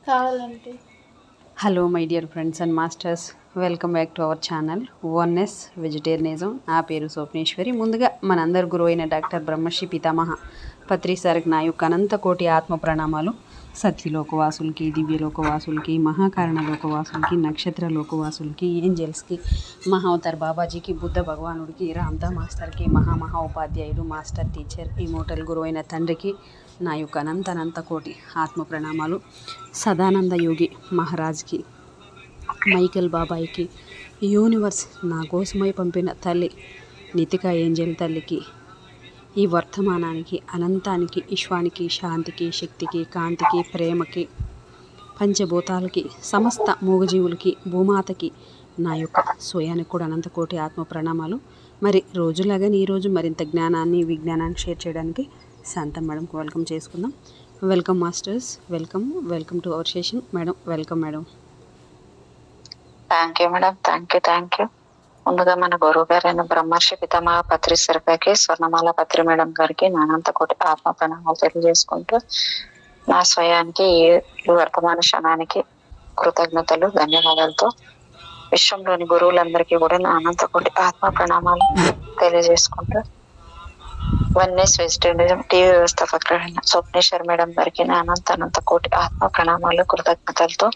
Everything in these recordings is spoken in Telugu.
కావాలంటే. Hello my dear friends and masters, welcome back to our channel oneness vegetarianism. నా పేరు స్వప్నేశ్వరి. ముందుగా మనందరి గురువు అయిన డాక్టర్ బ్రహ్మశ్రీ పితామహ పత్రి సార్కి నా యొక్క అనంత కోటి ఆత్మ ప్రణామాలు. సత్యలోకవాసులకి, దివ్యలోకవాసులకి, మహాకారణ లోకవాసులకి, నక్షత్ర లోకవాసులకి, ఏంజల్స్కి, మహావతార్ బాబాజీకి, బుద్ధ భగవానుడికి, రామ్దా మాస్టర్కి, మహా ఉపాధ్యాయుడు, మాస్టర్ టీచర్, ఇమోటల్ గురువు అయిన తండ్రికి నా యొక్క అనంత కోటి ఆత్మ ప్రణామాలు. సదానంద యోగి మహారాజ్కి, మైకేల్ బాబాయికి, యూనివర్స్ నా కోసమై పంపిన తల్లి నితికా ఏంజల్ తల్లికి, ఈ వర్తమానానికి, అనంతానికి, విశ్వానికి, శాంతికి, శక్తికి, కాంతికి, ప్రేమకి, పంచభూతాలకి, సమస్త మూగజీవులకి, భూమాతకి నా యొక్క స్వయానికి కూడా అనంత కోటి ఆత్మ ప్రణామాలు. మరి రోజులాగానే ఈరోజు మరింత జ్ఞానాన్ని, విజ్ఞానాన్ని షేర్ చేయడానికి శాంతం మేడంకి వెల్కమ్ చేసుకుందాం. Welcome masters, welcome to our session. Madam, welcome madam. Thank you madam. Thank you. ముందుగా మన గురువు గారైన బ్రహ్మర్షి పితామహ పత్రి సర్కాకి, స్వర్ణమాల పత్రి మేడం గారికి నా అనంత కోటి ఆత్మ ప్రణామాలు తెలియజేసుకుంటూ, నా స్వయానికి ఈ వర్తమాన క్షణానికి కృతజ్ఞతలు, ధన్యవాదాలతో విశ్వంలోని గురువులందరికీ కూడా నా అనంత కోటి ఆత్మ ప్రణామాలు తెలియజేసుకుంటూ, వన్నెస్ వెజిటేరియనిజం టీవీ వ్యవస్థాపకులైన స్వప్నేశ్వర్ మేడం గారికి నా అనంత కోటి ఆత్మ ప్రణామాలు, కృతజ్ఞతలతో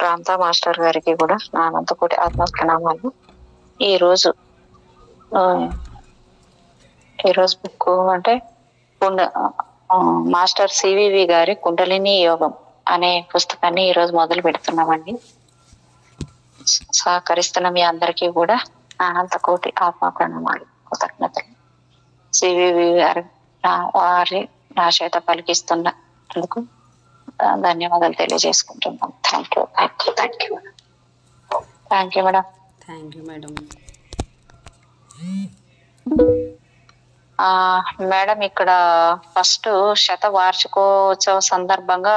రామ్తా మాస్టర్ గారికి కూడా నా అనంత కోటి ఆత్మ ప్రణామాలు. ఈరోజు బుక్ అంటే మాస్టర్ సివివి గారి కుండలిని యోగం అనే పుస్తకాన్ని ఈరోజు మొదలు పెడుతున్నామండి. సహకరిస్తున్న మీ అందరికీ కూడా అనంత కోటి ఆత్మ ప్రణామాలు, కృతజ్ఞతలు. సివివి గారు వారి నా చేత పలికిస్తున్నందుకు ధన్యవాదాలు తెలియజేసుకుంటున్నాం. Thank you madam. Thank you madam. Madam, ఇక్కడ ఫస్ట్ శతవార్షికోత్సవ సందర్భంగా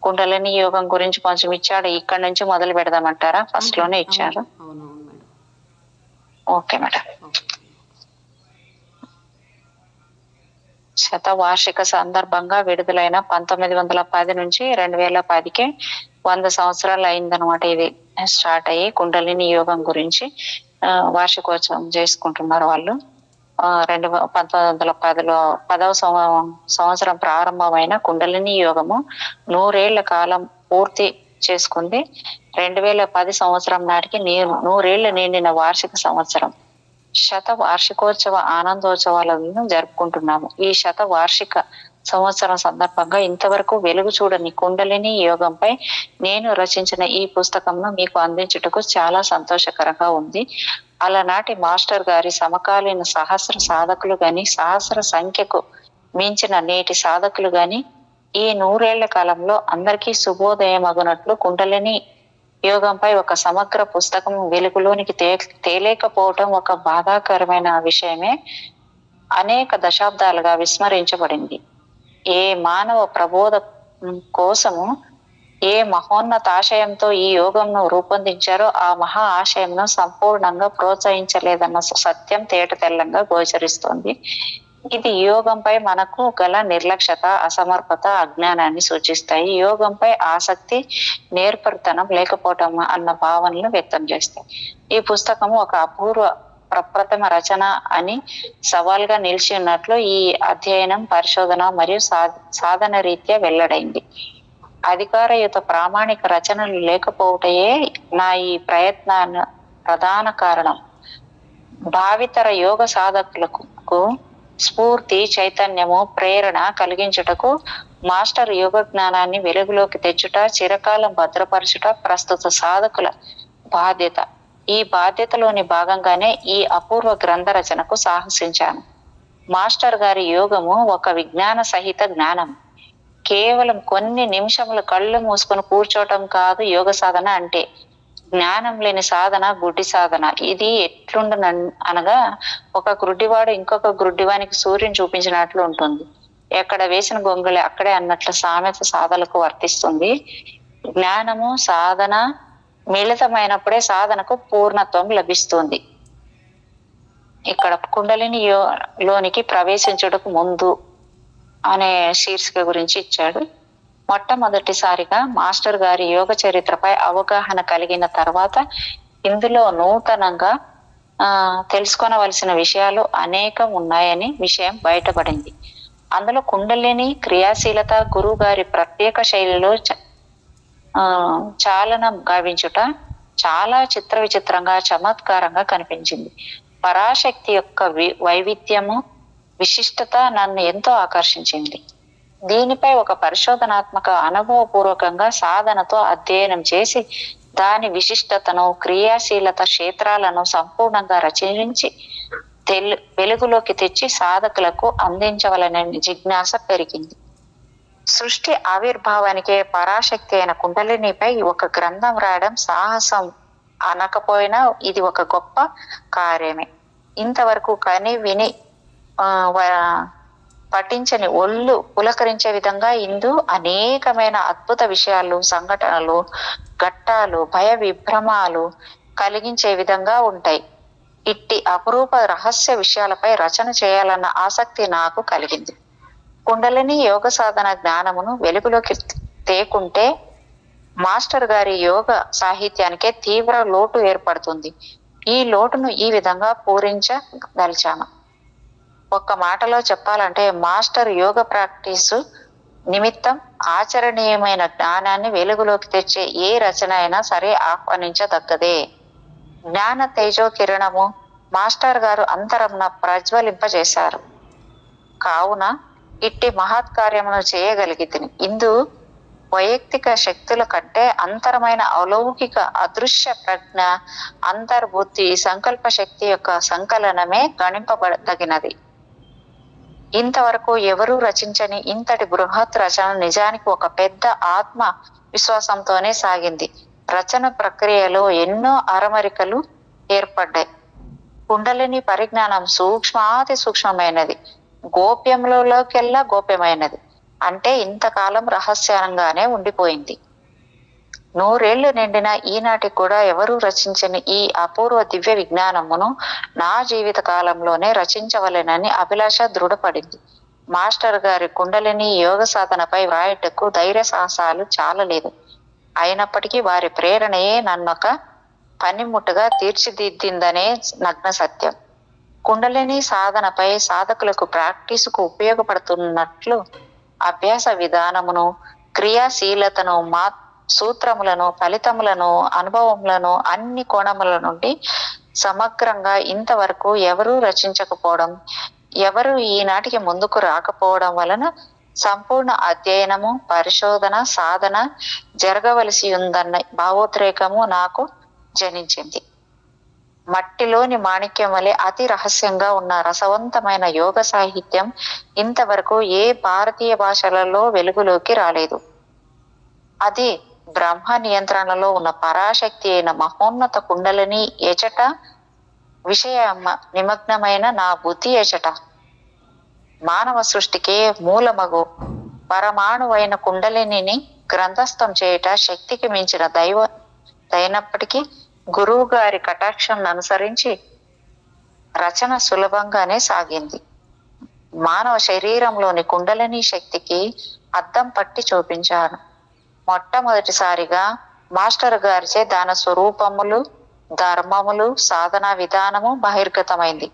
కుండలిని యోగం గురించి కొంచెం ఇచ్చాడు. ఇక్కడ నుంచి మొదలు పెడదామంటారా? ఫస్ట్ లోనే ఇచ్చారు. Okay madam. శతవార్షిక సందర్భంగా విడుదలైన 1910 నుంచి 2010కి 100 సంవత్సరాలు అయిందనమాట. ఇది స్టార్ట్ అయ్యి కుండలిని యోగం గురించి వార్షికోత్సవం చేసుకుంటున్నారు వాళ్ళు. 1910లో 10వ సంవత్సరం ప్రారంభమైన కుండలిని యోగము 100 కాలం పూర్తి చేసుకుంది. 2010 సంవత్సరం నాటికి 100 నిండిన వార్షిక సంవత్సరం. వార్షికోత్సవ ఆనందోత్సవాలను జరుపుకుంటున్నాము. ఈ వార్షిక సంవత్సరం సందర్భంగా ఇంతవరకు వెలుగు చూడని కుండలిని యోగంపై నేను రచించిన ఈ పుస్తకంను మీకు అందించుటకు చాలా సంతోషకరంగా ఉంది. అలనాటి మాస్టర్ గారి సమకాలీన సహస్ర సాధకులు గాని, సహస్ర సంఖ్యకు మించిన నేటి సాధకులు గాని ఈ 100 కాలంలో అందరికీ శుభోదయం అగునట్లు కుండలిని యోగంపై ఒక సమగ్ర పుస్తకం వెలుగులోనికి తేలేకపోవటం ఒక బాధాకరమైన విషయమే. అనేక దశాబ్దాలుగా విస్మరించబడింది. ఏ మానవ ప్రబోధ కోసము ఏ మహోన్నతాశయంతో ఈ యోగంను రూపొందించారో ఆ మహా ఆశయంను సంపూర్ణంగా ప్రోత్సహించలేదన్న సత్యం తేటతెల్లంగా గోచరిస్తోంది. ఇది యోగంపై మనకు గల నిర్లక్ష్యత, అసమర్పత, అజ్ఞానాన్ని సూచిస్తాయి. యోగంపై ఆసక్తి, నేర్పరితనం లేకపోవటం అన్న భావనలు వ్యక్తం చేస్తాయి. ఈ పుస్తకము ఒక అపూర్వ ప్రప్రథమ రచన అని సవాల్గా నిలిచి ఉన్నట్లు ఈ అధ్యయనం, పరిశోధన మరియు సాధన రీత్యా వెల్లడైంది. అధికారయుత ప్రామాణిక రచనలు లేకపోవటయే నా ఈ ప్రయత్నాన్ని ప్రధాన కారణం. భావితర యోగ సాధకులకు స్ఫూర్తి, చైతన్యము, ప్రేరణ కలిగించుటకు మాస్టర్ యోగ జ్ఞానాన్ని వెలుగులోకి తెచ్చుట, చిరకాలం భద్రపరచుట ప్రస్తుత సాధకుల బాధ్యత. ఈ బాధ్యతలోని భాగంగానే ఈ అపూర్వ గ్రంథ రచనకు సాహసించాను. మాస్టర్ గారి యోగము ఒక విజ్ఞాన సహిత జ్ఞానం. కేవలం కొన్ని నిమిషములు కళ్ళు మూసుకొని కూర్చోవటం కాదు యోగ సాధన అంటే. జ్ఞానం లేని సాధన గుడ్డి సాధన. ఇది ఎట్లుండన అనగా ఒక గుడ్డివాడు ఇంకొక గుడ్డివానికి సూర్యుని చూపించినట్లు ఉంటుంది. ఎక్కడ వేసిన గొంగళి అక్కడే అన్నట్లు సామెత సాధనకు వర్తిస్తుంది. జ్ఞానము, సాధన మిళితమైనప్పుడే సాధనకు పూర్ణత్వం లభిస్తుంది. ఇక్కడ కుండలిని లోనికి ప్రవేశించుటకు ముందు అనే శీర్షిక గురించి ఇచ్చాడు. మొట్టమొదటిసారిగా మాస్టర్ గారి యోగ చరిత్రపై అవగాహన కలిగిన తర్వాత ఇందులో నూతనంగా తెలుసుకొనవలసిన విషయాలు అనేకం ఉన్నాయని విషయం బయటపడింది. అందులో కుండలిని క్రియాశీలత గురువు గారి ప్రత్యేక శైలిలో చాలనం గావించుట చాలా విచిత్రంగా చమత్కారంగా కనిపించింది. పరాశక్తి యొక్క వైవిధ్యము విశిష్టత నన్ను ఎంతో ఆకర్షించింది. దీనిపై ఒక పరిశోధనాత్మక అనుభవపూర్వకంగా సాధనతో అధ్యయనం చేసి దాని విశిష్టతను క్రియాశీలత క్షేత్రాలను సంపూర్ణంగా రచించి వెలుగులోకి తెచ్చి సాధకులకు అందించవలనని జిజ్ఞాస పెరిగింది. సృష్టి ఆవిర్భావానికే పరాశక్తి అయిన కుండలినిపై ఒక గ్రంథం రాయడం సాహసం అనకపోయినా ఇది ఒక గొప్ప కార్యమే. ఇంతవరకు కని విని పఠించని ఒళ్ళు పులకరించే విధంగా ఇందు అనేకమైన అద్భుత విషయాలు, సంఘటనలు, ఘట్టాలు, భయ విభ్రమాలు కలిగించే విధంగా ఉంటాయి. ఇట్టి అపురూప రహస్య విషయాలపై రచన చేయాలన్న ఆసక్తి నాకు కలిగింది. కుండలిని యోగ సాధన జ్ఞానమును వెలుగులోకి తేకుంటే మాస్టర్ గారి యోగ సాహిత్యానికే తీవ్ర లోటు ఏర్పడుతుంది. ఈ లోటును ఈ విధంగా పూరించదలిచాను. ఒక్క మాటలో చెప్పాలంటే మాస్టర్ యోగ ప్రాక్టీసు నిమిత్తం ఆచరణీయమైన జ్ఞానాన్ని వెలుగులోకి తెచ్చే ఏ రచన అయినా సరే ఆహ్వానించదగ్గదే. జ్ఞాన తేజో కిరణము మాస్టర్ గారు అంతరంన ప్రజ్వలింపజేశారు. కావున ఇట్టి మహత్కార్యమును చేయగలిగితిని. ఇందు వైయక్తిక శక్తుల కంటే అంతరమైన అలౌకిక అదృశ్య ప్రజ్ఞ, అంతర్బుద్ధి, సంకల్ప శక్తి యొక్క సంకలనమే గణింపబడగినది. ఇంతవరకు ఎవరూ రచించని ఇంతటి బృహత్ రచన నిజానికి ఒక పెద్ద ఆత్మ విశ్వాసంతోనే సాగింది. రచన ప్రక్రియలో ఎన్నో అరమరికలు ఏర్పడ్డాయి. కుండలిని పరిజ్ఞానం సూక్ష్మాతి సూక్ష్మమైనది, గోప్యంలోకెల్లా గోప్యమైనది. అంటే ఇంతకాలం రహస్యంగానే ఉండిపోయింది. 100 ఏళ్లు నిండిన ఈనాటికి కూడా ఎవరూ రచించని ఈ అపూర్వ దివ్య విజ్ఞానమును నా జీవిత కాలంలోనే రచించవలెనని అభిలాష దృఢపడింది. మాస్టర్ గారి కుండలిని యోగ సాధనపై వ్రాయటకు ధైర్య సాహసాలు చాలలేదు. అయినప్పటికీ వారి ప్రేరణయే నన్నొక పనిముట్టుగా తీర్చిదిద్దిందనే నగ్న సత్యం. కుండలిని సాధనపై సాధకులకు ప్రాక్టీసుకు ఉపయోగపడుతున్నట్లు అభ్యాస విధానమును, క్రియాశీలతను, సూత్రములను, ఫలితములను, అనుభవములను అన్ని కోణముల నుండి సమగ్రంగా ఇంతవరకు ఎవరూ రచించకపోవడం, ఎవరు ఈనాటికి ముందుకు రాకపోవడం వలన సంపూర్ణ అధ్యయనము, పరిశోధన, సాధన జరగవలసి ఉందన్న భావోద్రేకము నాకు జనించింది. మట్టిలోని మాణిక్యం వలె అతి రహస్యంగా ఉన్న రసవంతమైన యోగ సాహిత్యం ఇంతవరకు ఏ భారతీయ భాషలలో వెలుగులోకి రాలేదు. అది బ్రహ్మ నియంత్రణలో ఉన్న పరాశక్తి అయిన మహోన్నత కుండలిని ఎచట విషయ నిమగ్నమైన నా బుద్ధి ఎచట మానవ సృష్టికే మూలమగు పరమాణువైన కుండలిని గ్రంథస్థం చేయుట శక్తికి మించిన దైనప్పటికీ గురువు గారి కటాక్షం అనుసరించి రచన సులభంగానే సాగింది. మానవ శరీరంలోని కుండలిని శక్తికి అద్దం పట్టి చూపించాను. మొట్టమొదటిసారిగా మాస్టర్ గారిచే దాని స్వరూపములు, ధర్మములు, సాధనా విధానము బహిర్గతమైంది.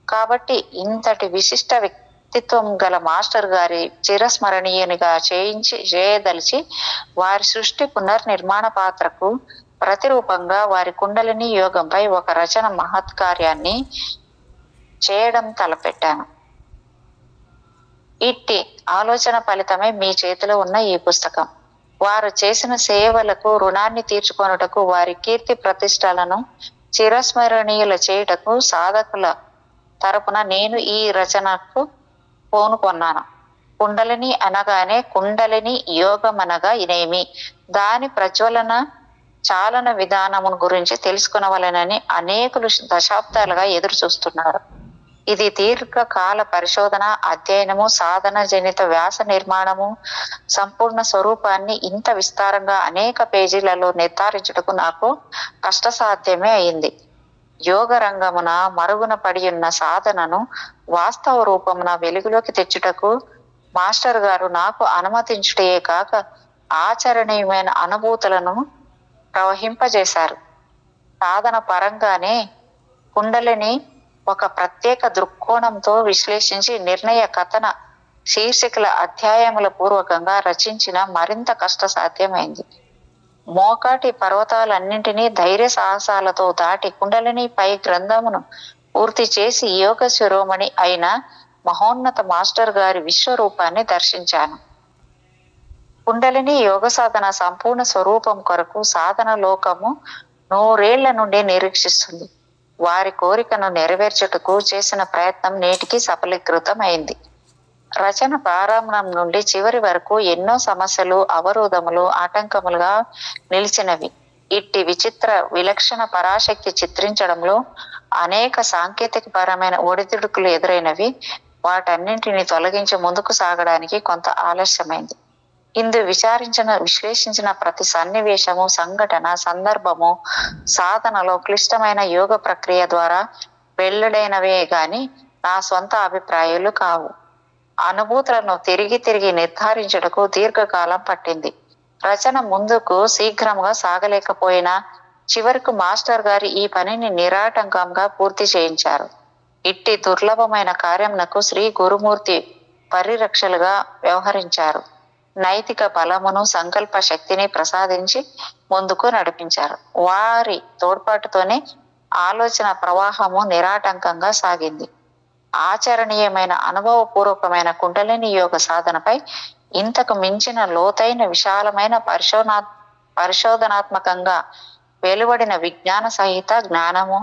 కాబట్టి ఇంతటి విశిష్ట వ్యక్తిత్వం గల మాస్టర్ గారి చిరస్మరణీయునిగా చేయదలిచి వారి సృష్టి పునర్నిర్మాణ పాత్రకు ప్రతిరూపంగా వారి కుండలిని యోగంపై ఒక రచన మహత్కార్యాన్ని చేయడం తలపెట్టాను. ఇట్టి ఆలోచన ఫలితమే మీ చేతిలో ఉన్న ఈ పుస్తకం. వారు చేసిన సేవలకు రుణాన్ని తీర్చుకొనుటకు, వారి కీర్తి ప్రతిష్టలను చిరస్మరణీయుల చేయుటకు సాధకుల తరపున నేను ఈ రచనకు పూనుకొన్నాను. కుండలిని అనగానే కుండలిని యోగం అనగా ఇనేమి, దాని ప్రజ్వలన చాలన విధానము గురించి తెలుసుకునవలెనని అనేకులు దశాబ్దాలుగా ఎదురు చూస్తున్నారు. ఇది దీర్ఘకాల పరిశోధన, అధ్యయనము, సాధన జనిత వ్యాస నిర్మాణము, సంపూర్ణ స్వరూపాన్ని ఇంత విస్తారంగా అనేక పేజీలలో నిర్ధారించుటకు నాకు కష్టసాధ్యమే అయింది. యోగ రంగమున మరుగున పడి ఉన్న సాధనను వాస్తవ రూపమున వెలుగులోకి తెచ్చుటకు మాస్టర్ గారు నాకు అనుమతించుటే కాక ఆచరణీయమైన అనుభూతులను ప్రవహింపజేశారు. సాధన పరంగానే కుండలిని ఒక ప్రత్యేక దృక్కోణంతో విశ్లేషించి నిర్ణయ కథన శీర్షికల అధ్యాయముల పూర్వకంగా రచించిన మరింత కష్టసాధ్యమైంది. మోకాటి పర్వతాలన్నింటినీ ధైర్య సాహసాలతో దాటి కుండలిని పై గ్రంథమును పూర్తి చేసి యోగ శిరోమణి అయిన మహోన్నత మాస్టర్ గారి విశ్వరూపాన్ని దర్శించాను. కుండలిని యోగ సాధన సంపూర్ణ స్వరూపం కొరకు సాధన లోకము 100 ఏళ్ల నుండి నిరీక్షిస్తుంది. వారి కోరికను నెరవేర్చుటకు చేసిన ప్రయత్నం నేటికి సఫలీకృతం అయింది. రచన ప్రారంభం నుండి చివరి వరకు ఎన్నో సమస్యలు, అవరోధములు, ఆటంకములుగా నిలిచినవి. ఇట్టి విచిత్ర విలక్షణ పరాశక్తి చిత్రించడంలో అనేక సాంకేతిక పరమైన ఒడిదుడుకులు ఎదురైనవి. వాటన్నింటినీ తొలగించి ముందుకు సాగడానికి కొంత ఆలస్యమైంది. ఇందు విశ్లేషించిన ప్రతి సన్నివేశము, సంఘటన, సందర్భము సాధనలో క్లిష్టమైన యోగ ప్రక్రియ ద్వారా వెల్లడైనవే గాని నా సొంత అభిప్రాయాలు కావు. అనుభూతులను తిరిగి తిరిగి నిర్ధారించుటకు దీర్ఘకాలం పట్టింది. రచన ముందుకు శీఘ్రంగా సాగలేకపోయినా చివరకు మాస్టర్ గారి ఈ పనిని నిరాటంకంగా పూర్తి చేయించారు. ఇట్టి దుర్లభమైన కార్యమునకు శ్రీ గురుమూర్తి పరిరక్షలుగా వ్యవహరించారు. నైతిక బలమును, సంకల్ప శక్తిని ప్రసాదించి ముందుకు నడిపించారు. వారి తోడ్పాటుతోనే ఆలోచన ప్రవాహము నిరాటంకంగా సాగింది. ఆచరణీయమైన అనుభవపూర్వకమైన కుండలిని యోగ సాధనపై ఇంతకు మించిన లోతైన విశాలమైన పరిశోధనాత్మకంగా వెలువడిన విజ్ఞాన సహిత జ్ఞానము,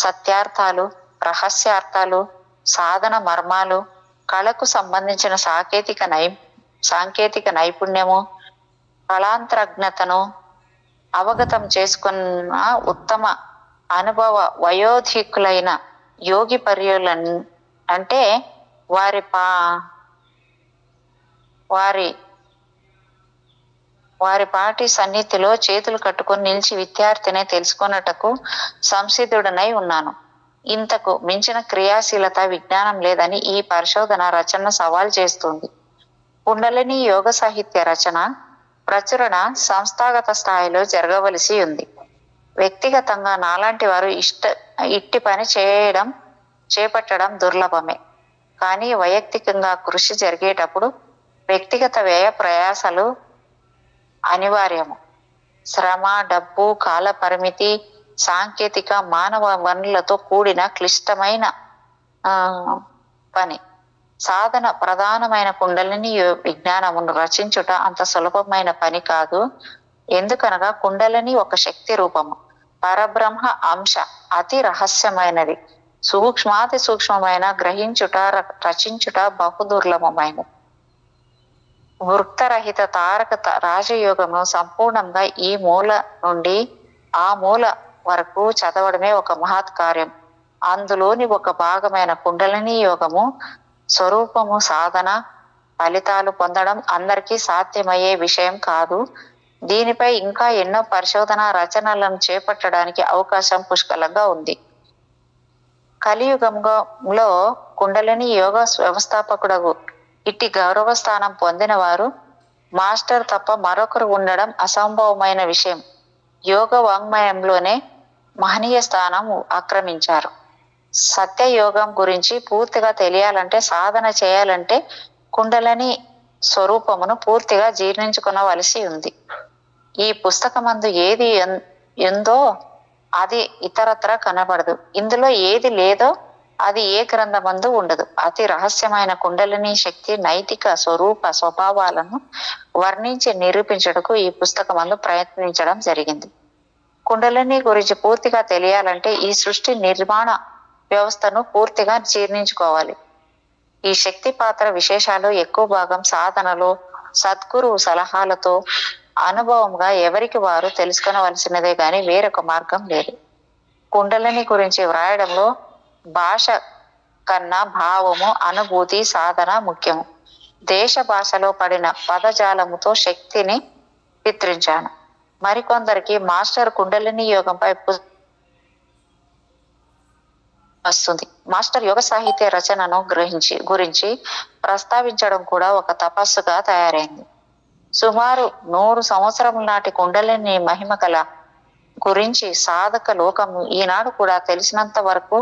సత్యార్థాలు, రహస్యార్థాలు, సాధన మర్మాలు, కళకు సంబంధించిన సాంకేతిక నైపుణ్యము, కళాంతరజ్ఞతను అవగతం చేసుకున్న ఉత్తమ అనుభవ వయోధికులైన యోగి పర్యులను అంటే వారి పాటి సన్నిధిలో చేతులు కట్టుకొని నిలిచి విద్యార్థిని తెలుసుకున్నటకు సంసిద్ధుడనై ఉన్నాను. ఇంతకు మించిన క్రియాశీలత, విజ్ఞానం లేదని ఈ పరిశోధన రచన సవాల్ చేస్తుంది. కుండలిని యోగ సాహిత్య రచన ప్రచురణ సంస్థాగత స్థాయిలో జరగవలసి ఉంది. వ్యక్తిగతంగా నాలాంటి వారు ఇట్టి పని చేపట్టడం దుర్లభమే. కానీ వైయక్తికంగా కృషి జరిగేటప్పుడు వ్యక్తిగత వ్యయ ప్రయాసాలు అనివార్యము. శ్రమ, డబ్బు, కాల పరిమితి, సాంకేతిక, మానవ వనరులతో కూడిన క్లిష్టమైన పని. సాధన ప్రధానమైన కుండలిని విజ్ఞానమును రచించుట అంత సులభమైన పని కాదు. ఎందుకనగా కుండలిని ఒక శక్తి రూపము, పరబ్రహ్మ అంశ, అతి రహస్యమైనది, సూక్ష్మాతి సూక్ష్మమైన, గ్రహించుట, రచించుట బహుదుర్లభమైనది. వృత్తరహిత తారక రాజయోగము సంపూర్ణంగా ఈ మూల నుండి ఆ మూల వరకు చదవడమే ఒక మహత్ కార్యం. అందులోని ఒక భాగమైన కుండలిని యోగము స్వరూపము, సాధన ఫలితాలు పొందడం అందరికీ సాధ్యమయ్యే విషయం కాదు. దీనిపై ఇంకా ఎన్నో పరిశోధన రచనలను చేపట్టడానికి అవకాశం పుష్కలంగా ఉంది. కలియుగంలో కుండలిని యోగ వ్యవస్థాపకుడు ఇట్టి గౌరవ స్థానం పొందిన వారు మాస్టర్ తప్ప మరొకరు ఉండడం అసంభవమైన విషయం. యోగ వాంగ్మయంలోనే మహనీయ స్థానం ఆక్రమించారు. సత్యయోగం గురించి పూర్తిగా తెలియాలంటే, సాధన చేయాలంటే కుండలిని స్వరూపమును పూర్తిగా జీర్ణించుకునవలసి ఉంది. ఈ పుస్తకమందు ఏది ఎందో అది ఇతరత్ర కనబడదు. ఇందులో ఏది లేదో అది ఏ గ్రంథమందు ఉండదు. అతి రహస్యమైన కుండలిని శక్తి నైతిక స్వరూప స్వభావాలను వర్ణించి నిరూపించటకు ఈ పుస్తకమందు ప్రయత్నించడం జరిగింది. కుండలిని గురించి పూర్తిగా తెలియాలంటే ఈ సృష్టి నిర్మాణ వ్యవస్థను పూర్తిగా జీర్ణించుకోవాలి. ఈ శక్తి పాత్ర విశేషాలు ఎక్కువ భాగం సాధనలో సద్గురు సలహాలతో అనుభవంగా ఎవరికి వారు తెలుసుకొనవలసినదే గాని వేరొక మార్గం లేదు. కుండలిని గురించి వ్రాయడంలో భాష కన్నా భావము, అనుభూతి, సాధన ముఖ్యము. దేశ భాషలో పడిన పదజాలముతో శక్తిని చిత్రించాను. మరికొందరికి మాస్టర్ కుండలిని యోగంపై వస్తుంది. మాస్టర్ యోగ సాహిత్య రచనను గురించి ప్రస్తావించడం కూడా ఒక తపస్సుగా తయారైంది. సుమారు 100 సంవత్సరముల నాటి కుండలిని మహిమ కల గురించి సాధక లోకం ఈనాడు కూడా తెలిసినంత వరకు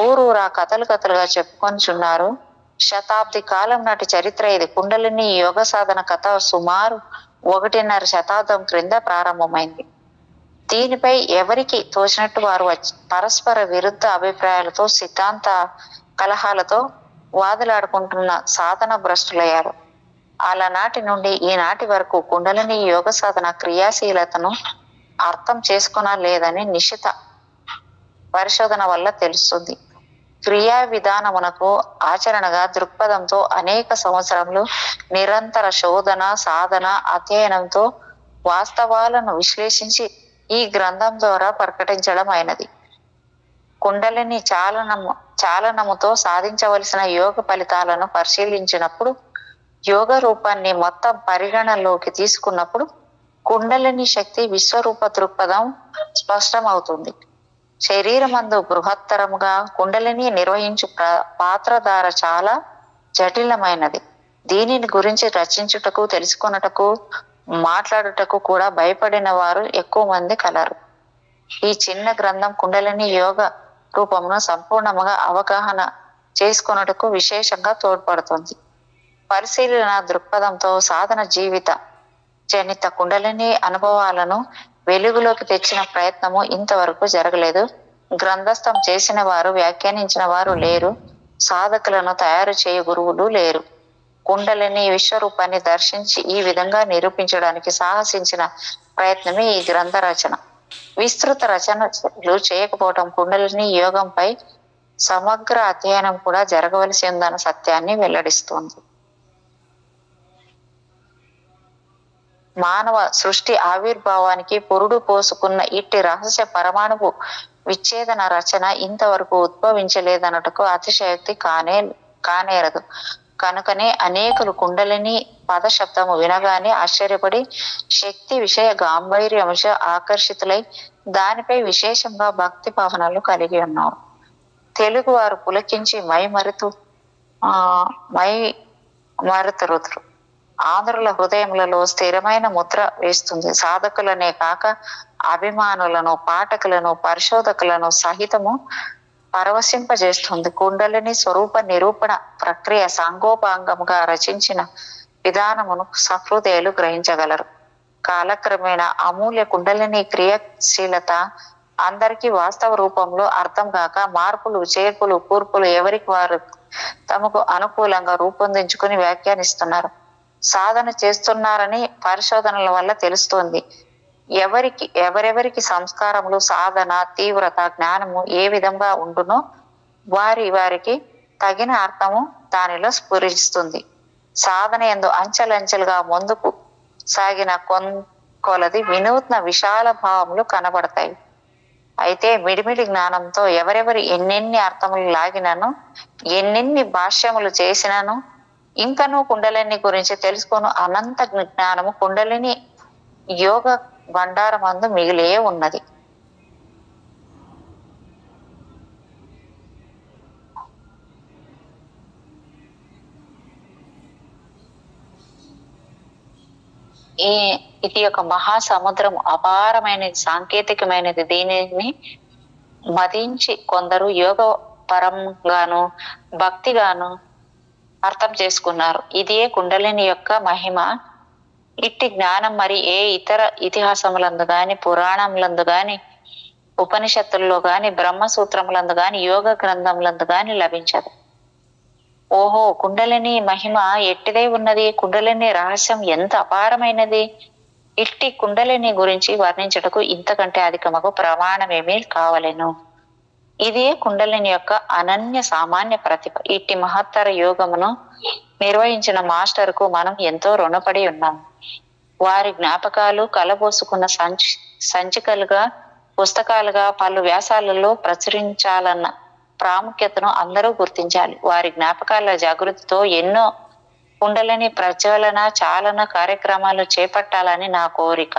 ఊరూరా కథలుగా చెప్పుకొనిచున్నారు. శతాబ్ది కాలం నాటి చరిత్ర ఇది. కుండలిని యోగ సాధన కథ సుమారు 1.5 శతాబ్దం క్రింద ప్రారంభమైంది. దీనిపై ఎవరికి తోచినట్టు వారు పరస్పర విరుద్ధ అభిప్రాయాలతో, సిద్ధాంత కలహాలతో వాదులాడుకుంటున్న సాధన భ్రష్టులయ్యారు. అలనాటి నుండి ఈనాటి వరకు కుండలిని యోగ సాధన క్రియాశీలతను అర్థం చేసుకొనలేదని నిశిత పరిశోధన వల్ల తెలుస్తుంది. క్రియా విధానమునకు ఆచరణగా దృక్పథంతో అనేక సంవత్సరములు నిరంతర శోధన, సాధన, అధ్యయనంతో వాస్తవాలను విశ్లేషించి ఈ గ్రంథం ద్వారా ప్రకటించడం అయినది. కుండలిని చాలనముతో సాధించవలసిన యోగ ఫలితాలను పరిశీలించినప్పుడు, యోగ రూపాన్ని మొత్తం పరిగణలోకి తీసుకున్నప్పుడు కుండలిని శక్తి విశ్వరూప దృక్పథం స్పష్టమవుతుంది. శరీరమందు బృహత్తరముగా కుండలిని నిర్వహించు పాత్రధార చాలా జటిలమైనది. దీనిని గురించి రచించుటకు, తెలుసుకొనుటకు, మాట్లాడుటకు కూడా భయపడిన వారు ఎక్కువ మంది కలరు. ఈ చిన్న గ్రంథం కుండలిని యోగ రూపమును సంపూర్ణముగా అవగాహన చేసుకొనుటకు విశేషంగా తోడ్పడుతుంది. పరిశీలన దృక్పథంతో సాధన జీవిత జనిత కుండలిని అనుభవాలను వెలుగులోకి తెచ్చిన ప్రయత్నము ఇంతవరకు జరగలేదు. గ్రంథస్థం చేసిన వారు, వ్యాఖ్యానించిన వారు లేరు. సాధకులను తయారు చేయ గురువులు లేరు. కుండలిని విశ్వరూపాన్ని దర్శించి ఈ విధంగా నిరూపించడానికి సాహసించిన ప్రయత్నమే ఈ గ్రంథ రచన. విస్తృత రచనలు చేయకపోవటం కుండలిని యోగంపై సమగ్ర అధ్యయనం కూడా జరగవలసి ఉందన్న సత్యాన్ని వెల్లడిస్తోంది. మానవ సృష్టి ఆవిర్భావానికి పురుడు పోసుకున్న ఇట్టి రహస్య పరమాణువు విచ్ఛేదన రచన ఇంతవరకు ఉద్భవించలేదన్నటకు అతిశయోక్తి కానేరదు. కనుకనే అనేకులు కుండలిని పద శబ్దము వినగానే ఆశ్చర్యపడి శక్తి విషయ గాంభీర్యంశ ఆకర్షితులై దానిపై విశేషంగా భక్తి భావనలు కలిగి ఉన్నారు. తెలుగు వారు పులకించి మై మరుతురుతురు. ఆంధ్రుల హృదయములలో స్థిరమైన ముద్ర వేస్తుంది. సాధకులనే కాక అభిమానులను, పాఠకులను, పరిశోధకులను సహితము పరవశింపజేస్తుంది. కుండలిని స్వరూప నిరూపణ ప్రక్రియ సాంగోపాంగముగా రచించిన విధానమును సహృదయులు గ్రహించగలరు. కాలక్రమేణా అమూల్య కుండలిని క్రియాశీలత అందరికీ వాస్తవ రూపంలో అర్థం కాక మార్పులు, చేర్పులు, కూర్పులు ఎవరికి వారు తమకు అనుకూలంగా రూపొందించుకుని వ్యాఖ్యానిస్తున్నారు. సాధన చేస్తున్నారని పరిశోధనల వల్ల తెలుస్తోంది. ఎవరెవరికి సంస్కారములు, సాధన తీవ్రత, జ్ఞానము ఏ విధంగా ఉండునో వారికి తగిన అర్థము దానిలో స్ఫురిస్తుంది. సాధన యందు అంచెలంచెలుగా ముందుకు సాగిన కొలది వినూత్న విశాల భావములు కనబడతాయి. అయితే మిడిమిడి జ్ఞానంతో ఎవరెవరి ఎన్నెన్ని అర్థములు లాగినను, ఎన్నెన్ని భాష్యములు చేసినను ఇంకనూ కుండలిని గురించి తెలుసుకొని అనంత జ్ఞానము కుండలిని యోగ భండారమందు మిగిలే ఉన్నది. ఇది ఒక మహాసముద్రం, అపారమైనది, సాంకేతికమైనది. దీనిని మదించి కొందరు యోగ పరంగాను భక్తిగాను అర్థం చేసుకున్నారు. ఇదే కుండలిని యొక్క మహిమ. ఇట్టి జ్ఞానం మరి ఏ ఇతర ఇతిహాసములందు గాని, పురాణములందు గాని, ఉపనిషత్తుల్లో గాని, బ్రహ్మసూత్రములందు గాని, యోగ గ్రంథములందు గాని లభించదు. ఓహో, కుండలిని మహిమ ఎట్టిదై ఉన్నది, కుండలిని రహస్యం ఎంత అపారమైనది. ఇట్టి కుండలిని గురించి వర్ణించుటకు ఇంతకంటే అధికమగు ప్రమాణమేమీ కావలెను. ఇదే కుండలిని యొక్క అనన్య సామాన్య ప్రతిభ. ఇట్టి మహత్తర యోగమును నిర్వహించిన మాస్టర్కు మనం ఎంతో రుణపడి ఉన్నాం. వారి జ్ఞాపకాలు కలబోసుకున్న సంచికలుగా, పుస్తకాలుగా పలు వ్యాసాలలో ప్రచురించాలన్న ప్రాముఖ్యతను అందరూ గుర్తించాలి. వారి జ్ఞాపకాల జాగృతితో ఎన్నో కుండలిని ప్రజ్వలన, చాలన కార్యక్రమాలు చేపట్టాలని నా కోరిక.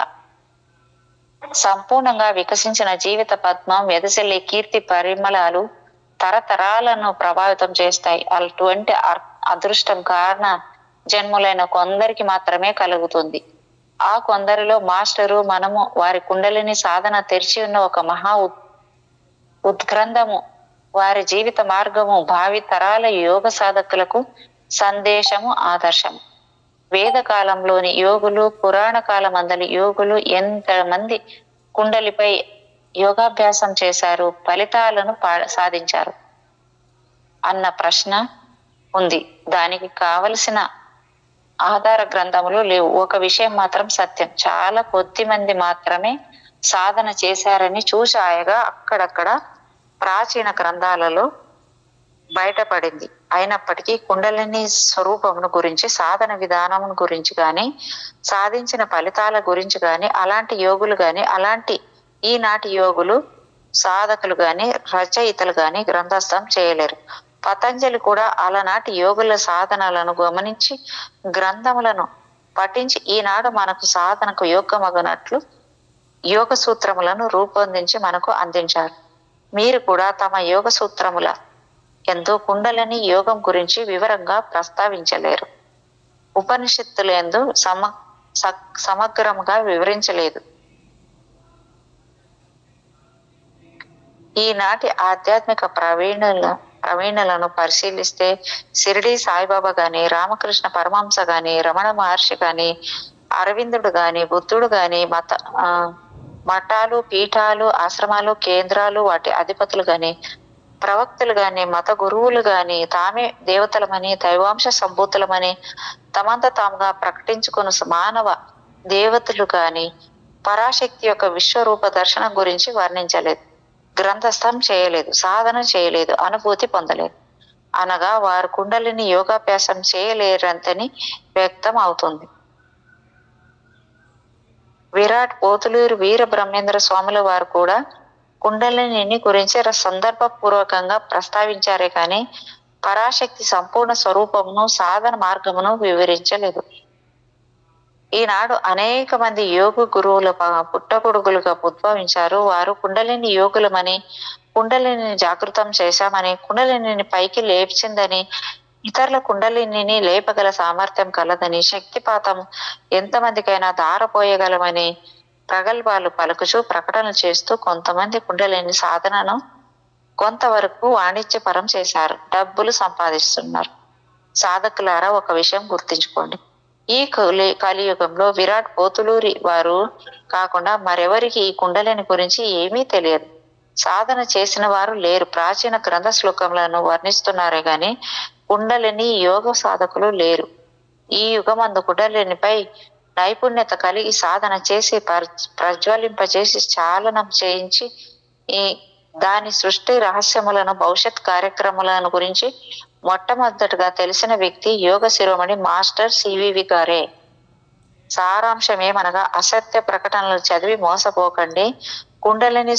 సంపూర్ణంగా వికసించిన జీవిత పద్మం వెదజల్లే కీర్తి పరిమళాలు తరతరాలను ప్రభావితం చేస్తాయి. అటువంటి అదృష్టం కారణ జన్ములైన కొందరికి మాత్రమే కలుగుతుంది. ఆ కొందరిలో మాస్టరు, మనము, వారి కుండలిని సాధన తెరిచి ఉన్న ఒక మహా ఉద్గ్రంథము, వారి జీవిత మార్గము, భావి తరాల యోగ సాధకులకు సందేశము, ఆదర్శము. వేద కాలంలోని యోగులు, పురాణ కాలమందలి యోగులు ఎంతమంది కుండలిపై యోగాభ్యాసం చేశారు, ఫలితాలను సాధించారు అన్న ప్రశ్న ఉంది. దానికి కావలసిన ఆధార గ్రంథములు లేవు. ఒక విషయం మాత్రం సత్యం, చాలా కొద్ది మంది మాత్రమే సాధన చేశారని చూశాయగా అక్కడక్కడ ప్రాచీన గ్రంథాలలో బయటపడింది. అయినప్పటికీ కుండలిని స్వరూపమును గురించి, సాధన విధానం గురించి కానీ, సాధించిన ఫలితాల గురించి కానీ, అలాంటి యోగులు కానీ, అలాంటి ఈనాటి యోగులు, సాధకులు కానీ, రచయితలు కానీ గ్రంథస్థం చేయలేరు. పతంజలి కూడా అలనాటి యోగుల సాధనలను గమనించి గ్రంథములను పఠించి ఈనాడు మనకు సాధనకు యోగ్యమగునట్లు యోగ సూత్రములను రూపొందించి మనకు అందించారు. మీరు కూడా తమ యోగ సూత్రముల ఎందు కుండలిని యోగం గురించి వివరంగా ప్రస్తావించలేరు. ఉపనిషత్తులందు సమగ్రంగా వివరించలేదు. ఈనాటి ఆధ్యాత్మిక ప్రవీణులను పరిశీలిస్తే షిరిడి సాయిబాబా గాని, రామకృష్ణ పరమహంస గాని, రమణ మహర్షి గాని, అరవిందుడు గాని, బుద్ధుడు గాని, మఠాలు, పీఠాలు, ఆశ్రమాలు, కేంద్రాలు, వాటి అధిపతులు గాని, ప్రవక్తలు గాని, మత గురువులు గాని తామే దేవతలమని, దైవాంశ సంభూతులమని తమంత తాముగా ప్రకటించుకున్న మానవ దేవతలు గాని పరాశక్తి యొక్క విశ్వరూప దర్శనం గురించి వర్ణించలేదు, గ్రంథస్థం చేయలేదు, సాధన చేయలేదు, అనుభూతి పొందలేదు. అనగా వారు కుండలిని యోగాభ్యాసం చేయలేరంతని వ్యక్తం అవుతుంది. విరాట్ పోతులూరు వీర బ్రహ్మేంద్ర స్వాముల వారు కూడా కుండలిని గురించి సందర్భపూర్వకంగా ప్రస్తావించారే కానీ పరాశక్తి సంపూర్ణ స్వరూపమును, సాధన మార్గమును వివరించలేదు. ఈనాడు అనేక మంది యోగ గురువుల పుట్టగొడుగులుగా ఉద్భవించారు. వారు కుండలిని యోగులమని, కుండలిని జాగృతం చేశామని, కుండలిని పైకి లేపించిందని, ఇతరుల కుండలిని లేపగల సామర్థ్యం కలదని, శక్తిపాతం ఎంతమందికైనా దారపోయగలమని ప్రగల్భాలు పలుకుచూ ప్రకటనలు చేస్తూ కొంతమంది కుండలిని సాధనను కొంతవరకు వాణిజ్యపరం చేశారు, డబ్బులు సంపాదిస్తున్నారు. సాధకులారా, ఒక విషయం గుర్తించుకోండి. ఈ కలియుగంలో విరాట్ పోతులూరి వారు కాకుండా మరెవరికి ఈ కుండలిని గురించి ఏమీ తెలియదు. సాధన చేసిన వారు లేరు. ప్రాచీన గ్రంథ శ్లోకములను వర్ణిస్తున్నారే గాని కుండలిని యోగ సాధకులు లేరు. ఈ యుగమందు కుండలినిపై నైపుణ్యత కలిగి సాధన చేసి ప్రజ్వలింపజేసి చాలనం చేయించి దాని సృష్టి రహస్యములను, భవిష్యత్ కార్యక్రమాలను గురించి మొట్టమొదటిగా తెలిసిన వ్యక్తి యోగ శిరోమణి మాస్టర్ సివివి గారే. సారాంశమేమనగా, అసత్య ప్రకటనలు చదివి మోసపోకండి. కుండలిని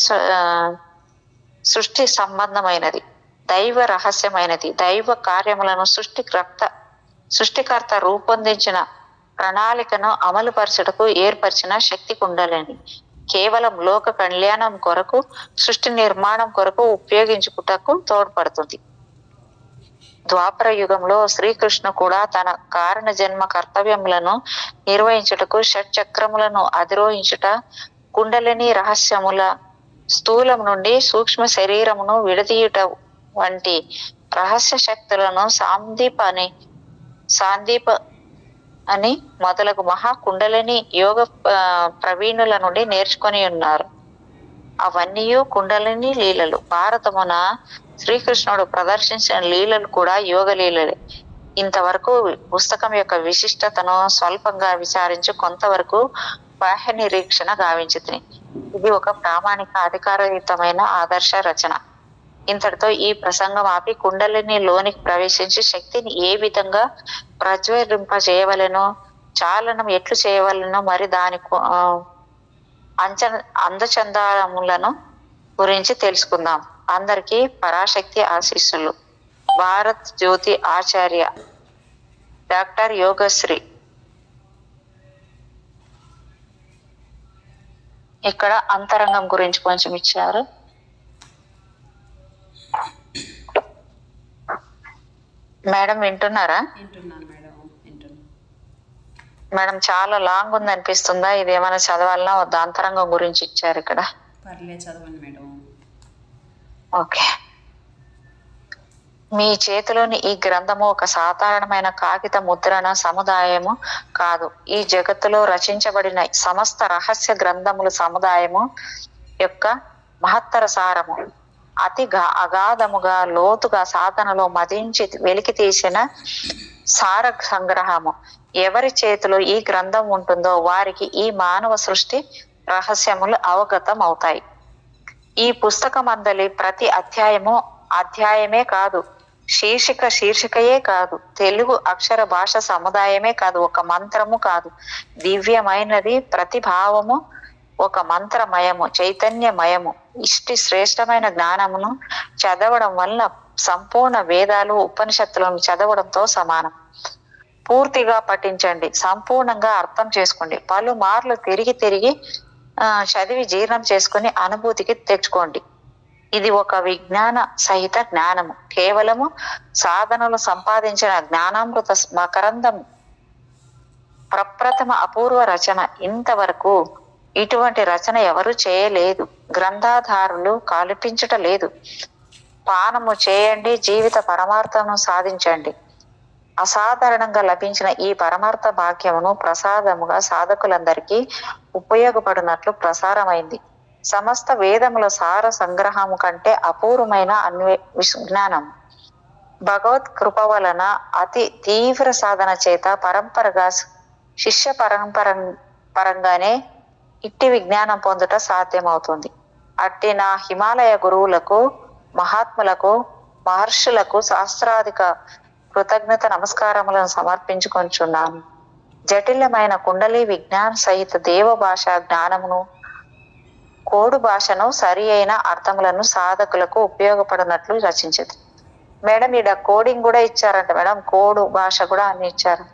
సృష్టి సంబంధమైనది, దైవ రహస్యమైనది. దైవ కార్యములను సృష్టికర్త రూపొందించిన ప్రణాళికను అమలుపరచుటకు ఏర్పరిచిన శక్తి కుండలిని. కేవలం లోక కళ్యాణం కొరకు, సృష్టి నిర్మాణం కొరకు ఉపయోగించుటకు తోడ్పడుతుంది. ద్వాపర యుగంలో శ్రీకృష్ణ కూడా తన కారణ జన్మ కర్తవ్యములను నిర్వహించుటకు షట్చక్రములను అధిరోహించుట, కుండలిని రహస్యముల స్థూలం నుండి సూక్ష్మ శరీరమును విడదీయుట వంటి రహస్య శక్తులను సాందీప అని మొదలగు మహా కుండలిని యోగ ప్రవీణుల నుండి నేర్చుకొని ఉన్నారు. అవన్నీ కుండలిని లీలలు. భారతమున శ్రీకృష్ణుడు ప్రదర్శించిన లీలలు కూడా యోగ లీలలే. ఇంతవరకు పుస్తకం యొక్క విశిష్టతను స్వల్పంగా విచారించి కొంతవరకు బాహ్య నిరీక్షణ గావించింది. ఇది ఒక ప్రామాణిక అధికారయుతమైన ఆదర్శ రచన. ఇంతటితో ఈ ప్రసంగం ఆపి కుండలిని లోనికి ప్రవేశించి శక్తిని ఏ విధంగా ప్రజ్వలింపజేయవలెనో, చాలనం ఎట్లు చేయవలెనో, మరి దాని అందచందాములను గురించి తెలుసుకుందాం. అందరికీ పరాశక్తి ఆశీస్సులు. భారత్ జ్యోతి ఆచార్య డాక్టర్ యోగశ్రీ. ఇక్కడ అంతరంగం గురించి కొంచెం ఇచ్చారు. మేడం వింటున్నారా? వింటున్నాను మేడం, వింటున్నాను. మేడం చాలా లాంగ్ ఉంది అనిపిస్తుందా? ఇది ఏమైనా చదవాలన్నా వద్దా? అంతరంగం గురించి ఇచ్చారు ఇక్కడ. పర్లేదు చదవండి మేడం. ఓకే. మీ చేతిలోని ఈ గ్రంథము ఒక సాధారణమైన కాగిత ముద్రణ సముదాయము కాదు. ఈ జగత్తులో రచించబడిన సమస్త రహస్య గ్రంథముల సముదాయము యొక్క మహత్తర సారము. అతి అగాధముగా లోతుగా సాధనలో మదించి వెలికి తీసిన సార సంగ్రహము. ఎవరి చేతిలో ఈ గ్రంథం ఉంటుందో వారికి ఈ మానవ సృష్టి రహస్యములు అవగతం అవుతాయి. ఈ పుస్తకం అందలి ప్రతి అధ్యాయమే కాదు, శీర్షికయే కాదు, తెలుగు అక్షర భాష సముదాయమే కాదు, ఒక మంత్రము కాదు, దివ్యమైనది. ప్రతిభావము ఒక మంత్రమయము, చైతన్యమయము. ఇష్టి శ్రేష్టమైన జ్ఞానమును చదవడం వల్ల సంపూర్ణ వేదాలు ఉపనిషత్తులను చదవడంతో సమానం. పూర్తిగా పఠించండి, సంపూర్ణంగా అర్థం చేసుకోండి, పలుమార్లు తిరిగి చదివి జీర్ణం చేసుకుని అనుభూతికి తెచ్చుకోండి. ఇది ఒక విజ్ఞాన సహిత జ్ఞానము, కేవలము సాధనలు సంపాదించిన జ్ఞానామృత మకరందము. ప్రప్రథమ అపూర్వ రచన. ఇంతవరకు ఇటువంటి రచన ఎవరు చేయలేదు. గ్రంథాధారులు కల్పించట లేదు. పానము చేయండి, జీవిత పరమార్థమును సాధించండి. అసాధారణంగా లభించిన ఈ పరమార్థ భాగ్యమును ప్రసాదముగా సాధకులందరికీ ఉపయోగపడినట్లు ప్రసారమైంది. సమస్త వేదముల సార సంగ్రహము కంటే అపూర్వమైన విజ్ఞానం భగవత్ కృప వలన అతి తీవ్ర సాధన చేత పరంపరగా శిష్య పరంగానే ఇట్టి విజ్ఞానం పొందుట సాధ్యమవుతుంది. అట్టి నా హిమాలయ గురువులకు, మహాత్ములకు, మహర్షులకు శాస్త్రాధిక కృతజ్ఞత నమస్కారములను సమర్పించుకొంచున్నాను. జటిలమైన కుండలి విజ్ఞాన సహిత దేవ భాష జ్ఞానమును, కోడు భాషను, సరి అయిన అర్థములను సాధకులకు ఉపయోగపడినట్లు రచించింది. మేడం ఈడ కోడింగ్ కూడా ఇచ్చారంట మేడం, కోడు భాష కూడా అన్ని ఇచ్చారు.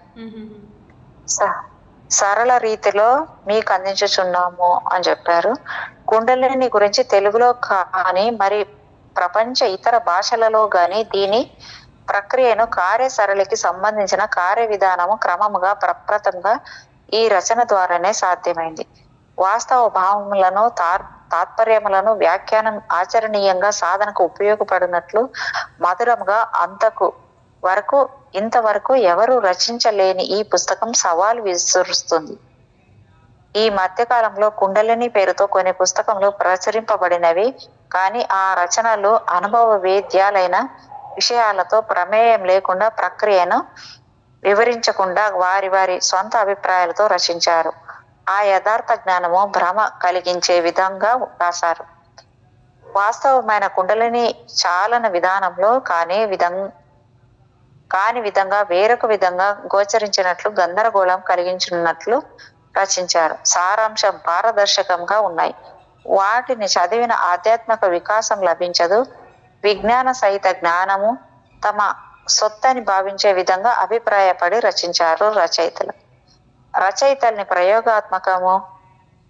సరళ రీతిలో మీకు అందించుచున్నాము అని చెప్పారు. కుండలిని గురించి తెలుగులో కానీ మరి ప్రపంచ ఇతర భాషలలో గాని దీని ప్రక్రియను కార్యసరళికి సంబంధించిన కార్య విధానము క్రమముగా ప్రప్రథంగా ఈ రచన ద్వారానే సాధ్యమైంది. వాస్తవ భావములను తాత్పర్యములను వ్యాఖ్యానం ఆచరణీయంగా సాధనకు ఉపయోగపడినట్లు మధురంగా ఇంతవరకు ఎవరు రచించలేని ఈ పుస్తకం సవాలు విసురుస్తుంది. ఈ మధ్యకాలంలో కుండలిని పేరుతో కొన్ని పుస్తకములు ప్రచురింపబడినవి, కానీ ఆ రచనలు అనుభవ వేద్యాలైన విషయాలతో ప్రమేయం లేకుండా ప్రక్రియను వివరించకుండా వారి సొంత అభిప్రాయాలతో రచించారు. ఆ యథార్థ జ్ఞానము భ్రమ కలిగించే విధంగా రాశారు. వాస్తవమైన కుండలిని చాలన విధానంలో కాని విధంగా వేరొక విధంగా గోచరించినట్లు గందరగోళం కలిగించినట్లు రచించారు. సారాంశం పారదర్శకంగా ఉన్నాయి. వాటిని చదివిన ఆధ్యాత్మిక వికాసం లభించదు. విజ్ఞాన సహిత జ్ఞానము తమ సొత్తని భావించే విధంగా అభిప్రాయపడి రచించారు రచయితల్ని ప్రయోగాత్మకము.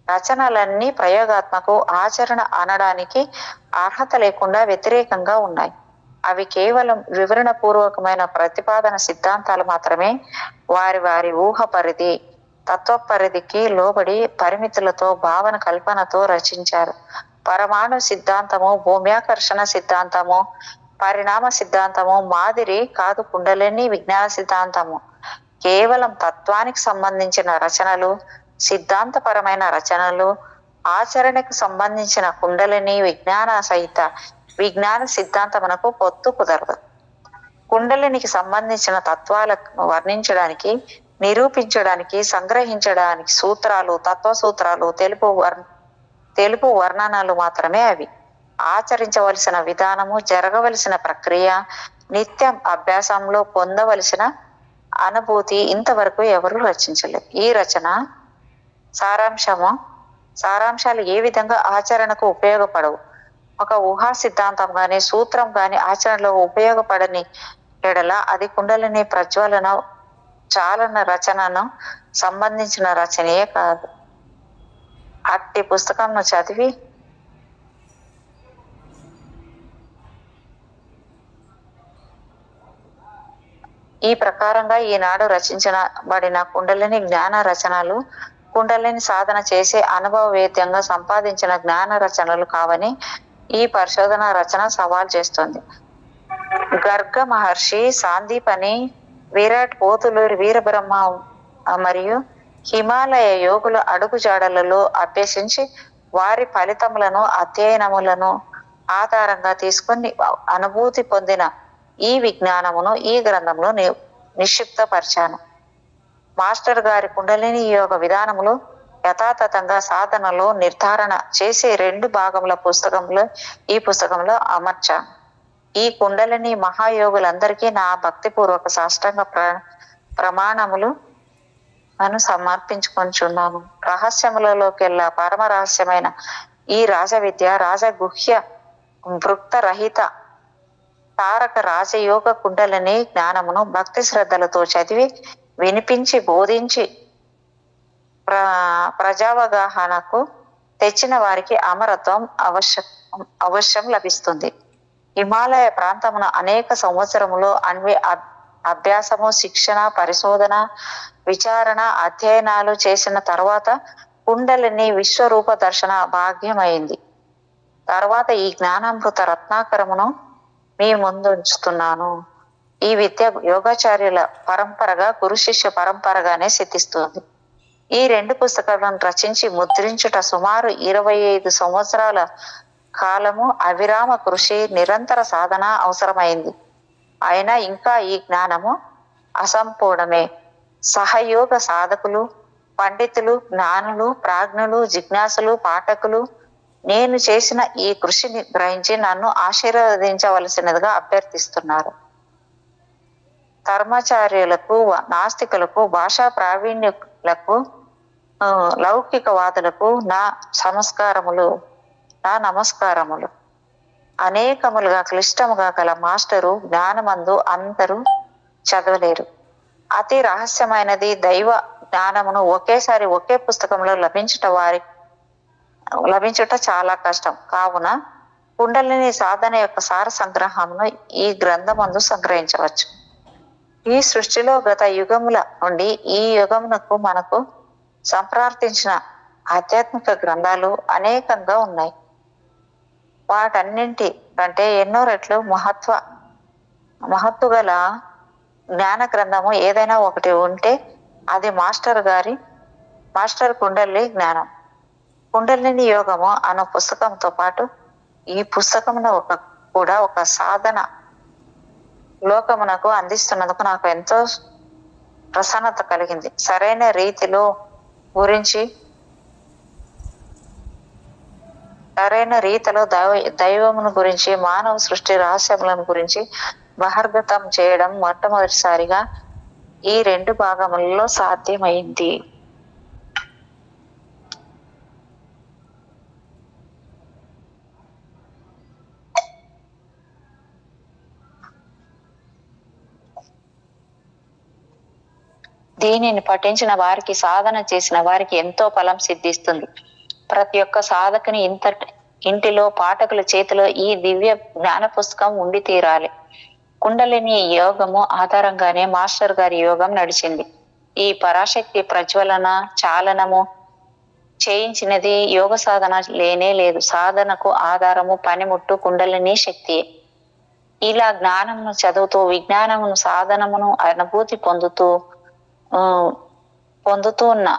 రచనలన్నీ ప్రయోగాత్మకు, ఆచరణ అనడానికి అర్హత లేకుండా వ్యతిరేకంగా ఉన్నాయి. అవి కేవలం వివరణ పూర్వకమైన ప్రతిపాదన సిద్ధాంతాలు మాత్రమే. వారి ఊహ పరిధి, తత్వ పరిధికి లోబడి పరిమితులతో భావన కల్పనతో రచించారు. పరమాణు సిద్ధాంతము, భూమ్యాకర్షణ సిద్ధాంతము, పరిణామ సిద్ధాంతము మాదిరి కాదు కుండలిని విజ్ఞాన సిద్ధాంతము. కేవలం తత్వానికి సంబంధించిన రచనలు, సిద్ధాంతపరమైన రచనలు, ఆచరణకు సంబంధించిన కుండలిని విజ్ఞాన సహిత విజ్ఞాన సిద్ధాంతమునకు పొత్తు కుదరదు. కుండలినికి సంబంధించిన తత్వాలను వర్ణించడానికి, నిరూపించడానికి, సంగ్రహించడానికి సూత్రాలు, తత్వ సూత్రాలు, తెలుపు వర్ణనలు మాత్రమే అవి. ఆచరించవలసిన విధానము, జరగవలసిన ప్రక్రియ, నిత్యం అభ్యాసంలో పొందవలసిన అనుభూతి ఇంతవరకు ఎవరు రచించలేదు. ఈ రచన సారాంశాలు ఏ విధంగా ఆచరణకు ఉపయోగపడవు. ఒక ఊహా సిద్ధాంతం గాని సూత్రం గాని ఆచరణలో ఉపయోగపడని ఎడల అది కుండలిని ప్రజ్వలన చాలన రచనను సంబంధించిన రచనయే కాదు. అట్టి పుస్తకంను చదివి ఈ ప్రకారంగా ఈనాడు రచించబడిన కుండలిని జ్ఞాన రచనలు కుండలిని సాధన చేసే అనుభవవేద్యంగా సంపాదించిన జ్ఞాన రచనలు కావని ఈ పరిశోధన రచన సవాల్ చేస్తుంది. గర్గ మహర్షి, సాందీపని, విరాట్, పోతులూరి వీరబ్రహ్మ మరియు హిమాలయ యోగుల అడుగుజాడలలో అభ్యసించి వారి ఫలితములను అధ్యయనములను ఆధారంగా తీసుకొని అనుభూతి పొందిన ఈ విజ్ఞానమును ఈ గ్రంథంలో నిక్షిప్తపరిచాను. మాస్టర్ గారి కుండలిని యోగ విధానములు యథాతథంగా సాధనలో నిర్ధారణ చేసే 2 భాగముల ఈ పుస్తకంలో అమర్చాను. ఈ కుండలిని మహాయోగులందరికీ నా భక్తిపూర్వక సాష్టాంగ ప్రమాణములు సమర్పించుకొంచున్నాను. రహస్యములలోకెల్లా పరమ రహస్యమైన ఈ రాజవిద్య, రాజగుహ్య వృక్త రహిత తారక రాజయోగ కుండలిని జ్ఞానమును భక్తి శ్రద్ధలతో చదివి వినిపించి బోధించి ప్రజావగాహనకు తెచ్చిన వారికి అమరత్వం అవశ్యం లభిస్తుంది. హిమాలయ ప్రాంతమున అనేక సంవత్సరములు అభ్యాసము, శిక్షణ, పరిశోధన, విచారణ, అధ్యయనాలు చేసిన తర్వాత కుండలిని విశ్వరూప దర్శన భాగ్యమైంది. తర్వాత ఈ జ్ఞానామృత రత్నాకరమును మీ ముందు ఉంచుతున్నాను. ఈ విద్య యోగాచార్యుల పరంపరగా, గురు శిష్య పరంపరగానే సిద్ధిస్తుంది. ఈ 2 పుస్తకాలను రచించి ముద్రించుట సుమారు 25 సంవత్సరాల కాలము అవిరామ కృషి, నిరంతర సాధన అవసరమైంది. అయినా ఇంకా ఈ జ్ఞానము అసంపూర్ణమే. సహయోగ సాధకులు, పండితులు, జ్ఞానులు, ప్రాజ్ఞులు, జిజ్ఞాసులు, పాఠకులు నేను చేసిన ఈ కృషిని గ్రహించి నన్ను ఆశీర్వదించవలసినదిగా అభ్యర్థిస్తున్నారు. ధర్మాచార్యులకు, నాస్తికులకు, భాషా ప్రావీణ్యులకు, లౌకికవాదులకు నా నమస్కారములు. అనేకములుగా క్లిష్టముగా గల మాస్టరు జ్ఞానమందు అందరూ చదవలేరు. అతి రహస్యమైనది దైవ జ్ఞానమును ఒకేసారి ఒకే పుస్తకంలో లభించుట చాలా కష్టం. కావున కుండలిని సాధన యొక్క సార సంగ్రహమును ఈ గ్రంథమందు సంగ్రహించవచ్చు. ఈ సృష్టిలో గత యుగముల నుండి ఈ యుగమునకు మనకు సంప్రార్థించిన ఆధ్యాత్మిక గ్రంథాలు అనేకంగా ఉన్నాయి. వాటన్నింటి కంటే ఎన్నో రెట్లు మహత్తు గల జ్ఞాన గ్రంథము ఏదైనా ఒకటి ఉంటే అది మాస్టర్ కుండలి జ్ఞానం. కుండలిని యోగము అన్న పుస్తకంతో పాటు ఈ పుస్తకమును కూడా ఒక సాధన లోకమునకు అందిస్తున్నందుకు నాకు ఎంతో ప్రసన్నత కలిగింది. సరైన రీతిలో దైవమును గురించి, మానవ సృష్టి రహస్యములను గురించి బహిర్గతం చేయడం మొట్టమొదటిసారిగా ఈ 2 భాగములలో సాధ్యమైంది. దీనిని పఠించిన వారికి, సాధన చేసిన వారికి ఎంతో ఫలం సిద్ధిస్తుంది. ప్రతి ఒక్క సాధకుని ఇంటిలో, పాఠకుల చేతిలో ఈ దివ్య జ్ఞాన పుస్తకం ఉండి తీరాలి. కుండలిని యోగము ఆధారంగానే మాస్టర్ గారి యోగం నడిచింది. ఈ పరాశక్తి ప్రజ్వలన, చాలనము చేయించినది యోగ సాధన లేనే లేదు. సాధనకు ఆధారము, పనిముట్టు కుండలిని శక్తియే. ఇలా జ్ఞానమును చదువుతూ, విజ్ఞానమును, సాధనమును అనుభూతి పొందుతూ ఉన్న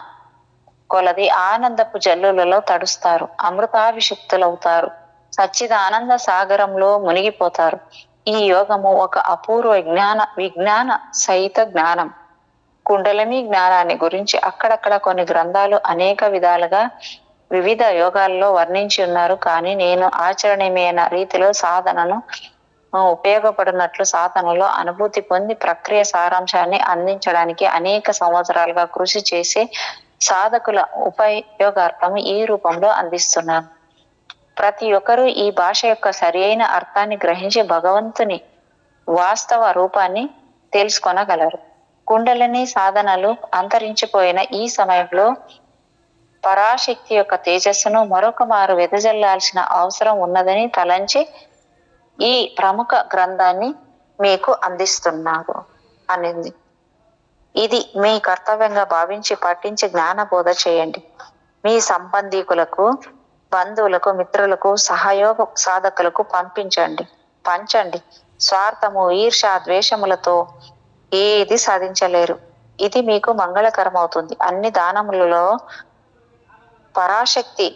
కొలది ఆనందపు జల్లులలో తడుస్తారు, అమృతాభిషిక్తులవుతారు, సచ్చిదానంద సాగరంలో మునిగిపోతారు. ఈ యోగము ఒక అపూర్వ విజ్ఞాన సహిత జ్ఞానం. కుండలిని జ్ఞానాన్ని గురించి అక్కడక్కడ కొన్ని గ్రంథాలు అనేక విధాలుగా వివిధ యోగాల్లో వర్ణించి ఉన్నారు. కానీ నేను ఆచరణీయమైన రీతిలో సాధనను ఉపయోగపడినట్లు సాధనలో అనుభూతి పొంది ప్రక్రియ సారాంశాన్ని అందించడానికి అనేక సంవత్సరాలుగా కృషి చేసి సాధకుల ఉపయోగార్థం ఈ రూపంలో అందిస్తున్నాను. ప్రతి ఒక్కరూ ఈ భాష యొక్క సరి అయిన అర్థాన్ని గ్రహించి భగవంతుని వాస్తవ రూపాన్ని తెలుసుకొనగలరు. కుండలిని సాధనలు అంతరించిపోయిన ఈ సమయంలో పరాశక్తి యొక్క తేజస్సును మరొక మారు వెదజల్లాల్సిన అవసరం ఉన్నదని తలంచి ఈ ప్రముఖ గ్రంథాన్ని మీకు అందిస్తున్నాను. అనింది. ఇది మీ కర్తవ్యంగా భావించి పఠించి జ్ఞానబోధ చేయండి. మీ సంబంధీకులకు, బంధువులకు, మిత్రులకు, సహయోగ సాధకులకు పంచండి. స్వార్థము, ఈర్ష, ద్వేషములతో ఏది సాధించలేరు. ఇది మీకు మంగళకరమవుతుంది. అన్ని దానములలో పరాశక్తి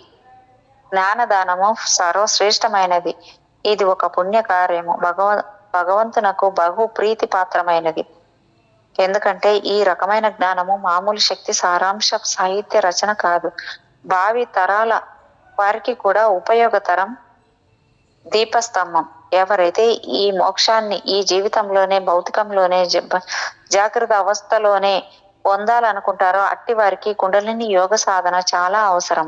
జ్ఞానదానము సర్వశ్రేష్టమైనది. ఇది ఒక పుణ్యకార్యము. భగవంతునకు బహు ప్రీతి పాత్రమైనది. ఎందుకంటే ఈ రకమైన జ్ఞానము మామూలు శక్తి సారాంశ సాహిత్య రచన కాదు. భావి తరాల వారికి కూడా ఉపయోగతరం దీపస్తంభం. ఎవరైతే ఈ మోక్షాన్ని ఈ జీవితంలోనే, భౌతికంలోనే, జాగ్రత్త అవస్థలోనే పొందాలనుకుంటారో అట్టి వారికి కుండలిని యోగ సాధన చాలా అవసరం.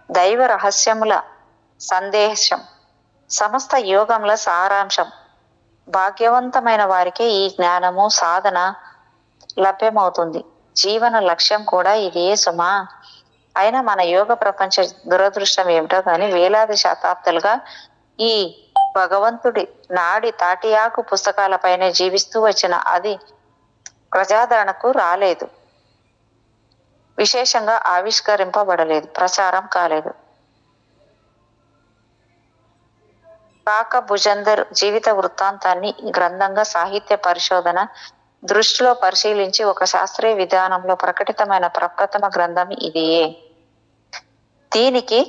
దైవ రహస్యముల సందేశం, సమస్త యోగముల సారాంశం. భాగ్యవంతమైన వారికి ఈ జ్ఞానము సాధన లభ్యమవుతుంది. జీవన లక్ష్యం కూడా ఇదే సుమా. అయినా మన యోగ ప్రపంచ దురదృష్టం ఏమిటో కానీ వేలాది శతాబ్దాలుగా ఈ భగవంతుడి నాడి తాటియాకు పుస్తకాలపైనే జీవిస్తూ వచ్చిన అది ప్రజాదరణకు రాలేదు, విశేషంగా ఆవిష్కరింపబడలేదు, ప్రచారం కాలేదు. కాక భుజందర్ జీవిత వృత్తాంతాన్ని గ్రంథంగా సాహిత్య పరిశోధన దృష్టిలో పరిశీలించి ఒక శాస్త్రీయ విధానంలో ప్రకటితమైన ప్రప్రథమ గ్రంథం ఇదియే. దీనికి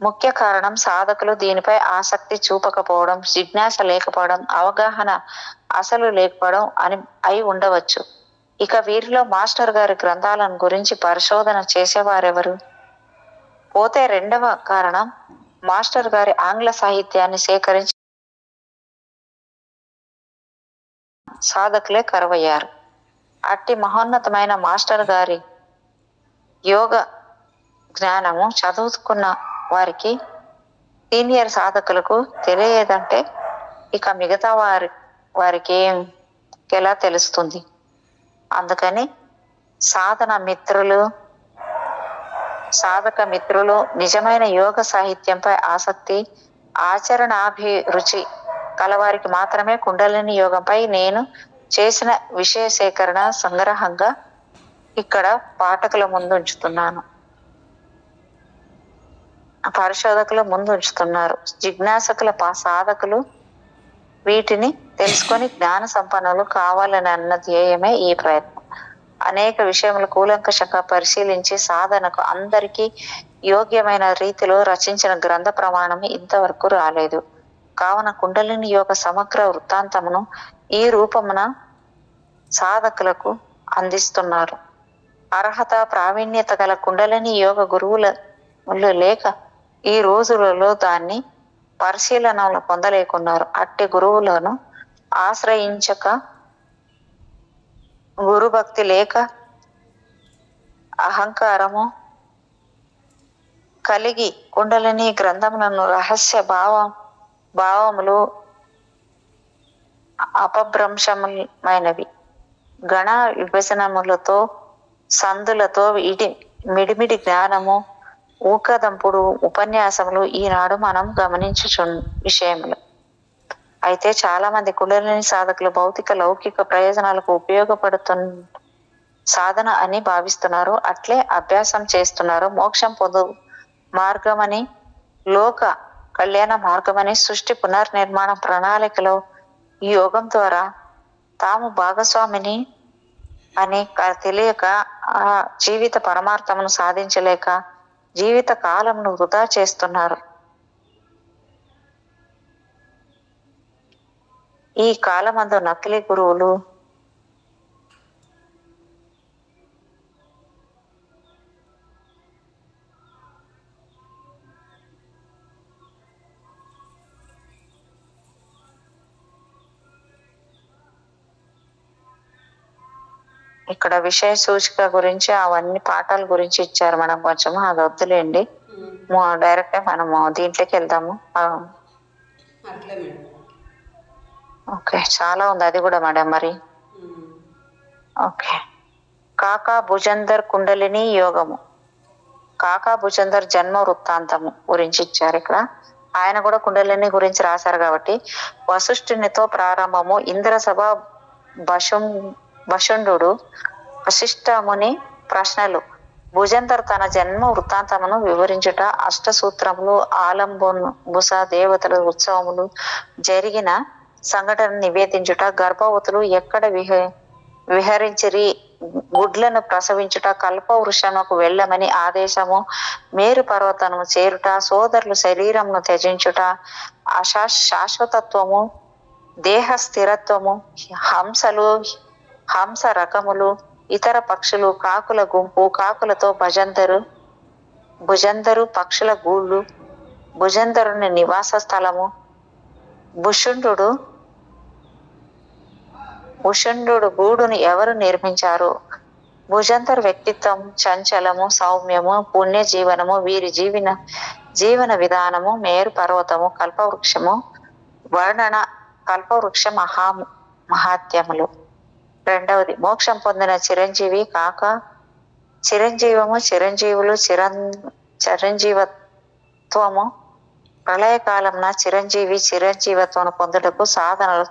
ముఖ్య కారణం సాధకులు దీనిపై ఆసక్తి చూపకపోవడం, జిజ్ఞాస లేకపోవడం, అవగాహన అసలు లేకపోవడం అయి ఉండవచ్చు. ఇక వీరిలో మాస్టర్ గారి గ్రంథాలను గురించి పరిశోధన చేసేవారెవరు? పోతే రెండవ కారణం, మాస్టర్ గారి ఆంగ్ల సాహిత్యాన్ని సేకరించి సాధకులే కరువయ్యారు. అట్టి మహోన్నతమైన మాస్టర్ గారి యోగ జ్ఞానము చదువుకున్న వారికి, సీనియర్ సాధకులకు తెలియదంటే ఇక మిగతా వారికి ఎలా తెలుస్తుంది? అందుకని సాధక మిత్రులు నిజమైన యోగ సాహిత్యంపై ఆసక్తి, ఆచరణాభిరుచి కలవారికి మాత్రమే కుండలిని యోగంపై నేను చేసిన విషయ సేకరణ సంగ్రహంగా ఇక్కడ పాఠకుల ముందు ఉంచుతున్నాను, పరిశోధకుల ముందు ఉంచుతున్నారు. జిజ్ఞాసకుల సాధకులు వీటిని తెలుసుకొని జ్ఞాన సంపన్నులు కావాలని అన్న ధ్యేయమే ఈ ప్రయత్నం. అనేక విషయములు కూలంకషంగా పరిశీలించి సాధనకు అందరికీ యోగ్యమైన రీతిలో రచించిన గ్రంథ ప్రమాణం ఇంతవరకు రాలేదు. కావున కుండలిని యోగ సమగ్ర వృత్తాంతమును ఈ రూపమున సాధకులకు అందిస్తున్నారు. అర్హత, ప్రావీణ్యత గల కుండలిని యోగ గురువులు లేక ఈ రోజులలో దాన్ని పరిశీలనలు పొందలేకున్నారు. అట్టి గురువులను ఆశ్రయించక, గురుభక్తి లేక, అహంకారము కలిగి కుండలిని గ్రంథములను రహస్య భావములు అపభ్రంశమైనవి గణ విభజనములతో, సందులతో మిడిమిడి జ్ఞానము, ఊకదంపుడు ఉపన్యాసములు ఈనాడు మనం గమనించు విషయములు. అయితే చాలా మంది కుండలిని సాధకులు భౌతిక లౌకిక ప్రయోజనాలకు ఉపయోగపడుతున్న సాధన అని భావిస్తున్నారు. అట్లే అభ్యాసం చేస్తున్నారు. మోక్షం పొందు మార్గమని, లోక కళ్యాణ మార్గమని, సృష్టి పునర్నిర్మాణ ప్రణాళికలో ఈ యోగం ద్వారా తాము భాగస్వామిని అని తెలియక ఆ జీవిత పరమార్థమును సాధించలేక జీవిత కాలంను వృధా చేస్తున్నారు. ఈ కాలమందు నకిలీ గురువులు ఇక్కడ విషయ సూచిక గురించి అవన్నీ పాఠాల గురించి ఇచ్చారు. మనం కొంచెం అది వద్దులేండి, డైరెక్ట్ మనము దీంట్లోకి వెళ్దాము. ఓకే, చాలా ఉంది అది కూడా మేడం. మరి ఓకే, కాకా భుజందర్ కుండలిని యోగము, కాకా భుజందర్ జన్మ వృత్తాంతము గురించి ఇచ్చారు. ఇక్కడ ఆయన కూడా కుండలిని గురించి రాశారు కాబట్టి వశిష్ఠునితో ప్రారంభము, ఇంద్ర సభ వశుం వశుండు వశిష్ఠముని ప్రశ్నలు. భుజంధర్ తన జన్మ వృత్తాంతమును వివరించుట, అష్టసూత్రములు, ఆలంబుస దేవతల ఉత్సవములు, జరిగిన సంఘటన నివేదించుట, గర్భవతులు ఎక్కడ విహరించిరి, గుడ్లను ప్రసవించుట, కల్పవృక్షముకు వెళ్ళమని ఆదేశము, మేరు పర్వతము చేరుట, సోదరులు శరీరమును త్యజించుట, శాశ్వతత్వము, దేహ స్థిరత్వము, హంస రకములు, ఇతర పక్షులు, కాకుల గుంపు, కాకులతో భుజందరు పక్షుల గూళ్ళు, భుజందరుని నివాస స్థలము, భుషుండు గూడును ఎవరు నిర్మించారు, భుజంధర్ వ్యక్తిత్వం, చంచలము, సౌమ్యము, పుణ్య జీవనము, వీరి జీవన విధానము, మేరు పర్వతము, కల్పవృక్షము వర్ణన, కల్పవృక్ష మహాత్యములు. రెండవది, మోక్షం పొందిన చిరంజీవి కాక చిరంజీవము, చిరంజీవులు, చిరంజీవత్వము, ప్రళయకాలంన చిరంజీవత్వం పొందుటకు సాధనలు,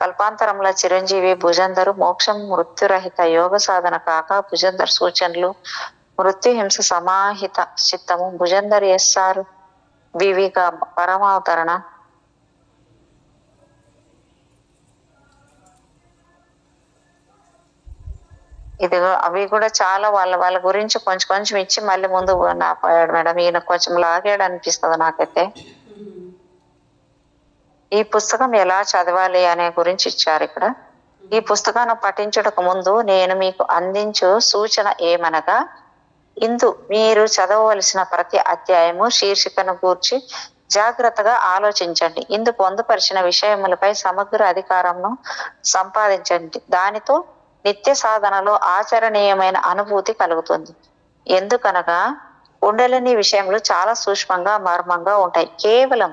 కల్పాంతరముల చిరంజీవి భుజంధరు, మోక్షం మృత్యురహిత యోగ సాధన కాక భుజంధర్ సూచనలు, మృత్యుహింస సమాహిత చిత్తము, భుజంధర్ ఎస్ఆర్ వివిగా పరమావతరణ. ఇది అవి కూడా చాలా వాళ్ళ గురించి కొంచెం ఇచ్చి మళ్ళీ ముందు నాపోయాడు మేడం. ఈయన కొంచెం లాగాడు అనిపిస్తుంది నాకైతే. ఈ పుస్తకం ఎలా చదవాలి అనే గురించి ఇచ్చారు ఇక్కడ. ఈ పుస్తకాన్ని పఠించుటకు ముందు నేను మీకు అందించు సూచన ఏమనగా, ఇందు మీరు చదవవలసిన ప్రతి అధ్యాయము శీర్షికను గూర్చి జాగ్రత్తగా ఆలోచించండి. ఇందు పొందుపరిచిన విషయములపై సమగ్ర అధికారంను సంపాదించండి. దానితో నిత్య సాధనలో ఆచరణీయమైన అనుభూతి కలుగుతుంది. ఎందుకనగా కుండలిని విషయములు చాలా సూక్ష్మంగా మర్మంగా ఉంటాయి. కేవలం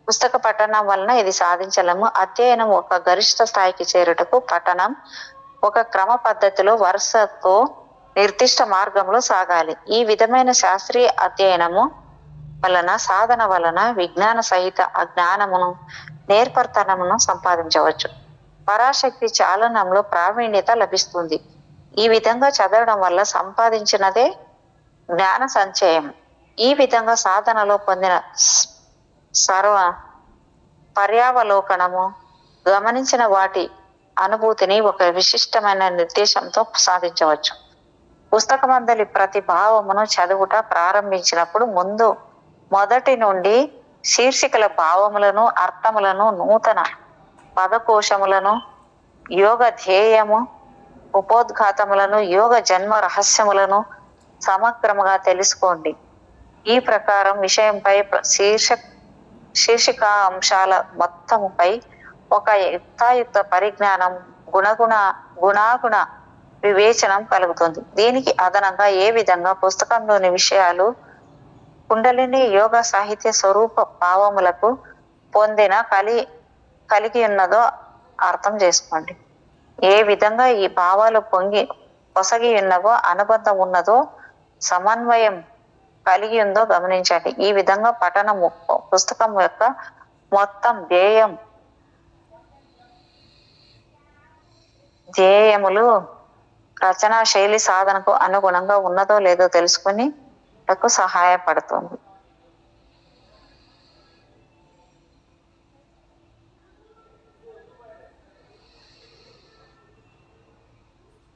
పుస్తక పఠనం వలన ఇది సాధించలేము. అధ్యయనం ఒక గరిష్ట స్థాయికి చేరుటకు పఠనం ఒక క్రమ పద్ధతిలో వరుసతో నిర్దిష్ట మార్గంలో సాగాలి. ఈ విధమైన శాస్త్రీయ అధ్యయనము వలన సాధన వలన విజ్ఞాన సహిత అజ్ఞానమును నేర్పర్తనమును సంపాదించవచ్చు. పరాశక్తి చాలనంలో ప్రావీణ్యత లభిస్తుంది. ఈ విధంగా చదవడం వల్ల సంపాదించినదే జ్ఞాన సంచయం. ఈ విధంగా సాధనలో పొందిన సర్వ పర్యావలోకనము, గమనించిన వాటి అనుభూతిని ఒక విశిష్టమైన నిర్దేశంతో సాధించవచ్చు. పుస్తకమందలి ప్రతి భావమును చదువుట ప్రారంభించినప్పుడు మొదటి నుండి శీర్షికల భావములను, అర్థములను, నూతన పదకోశములను, యోగ ధ్యేయము, ఉపోద్ఘాతములను, యోగ జన్మ రహస్యములను సమగ్రముగా తెలుసుకోండి. ఈ ప్రకారం విషయంపై శీర్షిక అంశాల మొత్తముపై ఒక యుక్తాయుక్త పరిజ్ఞానం, గుణాగుణ వివేచనం కలుగుతుంది. దీనికి అదనంగా ఏ విధంగా పుస్తకంలోని విషయాలు కుండలిని యోగ సాహిత్య స్వరూప భావములకు కలిగి ఉన్నదో అర్థం చేసుకోండి. ఏ విధంగా ఈ భావాలు పొసగి ఉన్నవో, అనుబంధం ఉన్నదో, సమన్వయం కలిగి ఉందో గమనించండి. ఈ విధంగా పఠనము పుస్తకం యొక్క మొత్తం ధ్యేయములు రచనా శైలి సాధనకు అనుగుణంగా ఉన్నదో లేదో తెలుసుకుని సహాయపడుతుంది.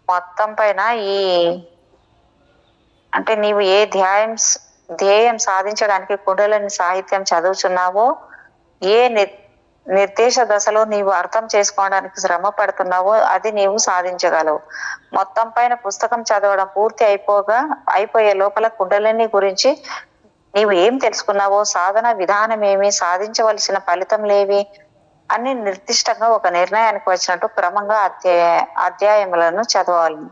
మొత్తం పైన అంటే నీవు ఏ ధ్యేయం సాధించడానికి కుండలిని సాహిత్యం చదువుచున్నావో, ఏ నిర్దేశ దశలో నీవు అర్థం చేసుకోవడానికి శ్రమ పడుతున్నావో అది నీవు సాధించగలవు. మొత్తం పైన పుస్తకం చదవడం పూర్తి అయిపోయే లోపల కుండలిని గురించి నీవు ఏం తెలుసుకున్నావో, సాధన విధానం ఏమి, సాధించవలసిన ఫలితంలేవి అన్ని నిర్దిష్టంగా ఒక నిర్ణయానికి వచ్చినట్టు క్రమంగా అధ్యాయములను చదవాలి.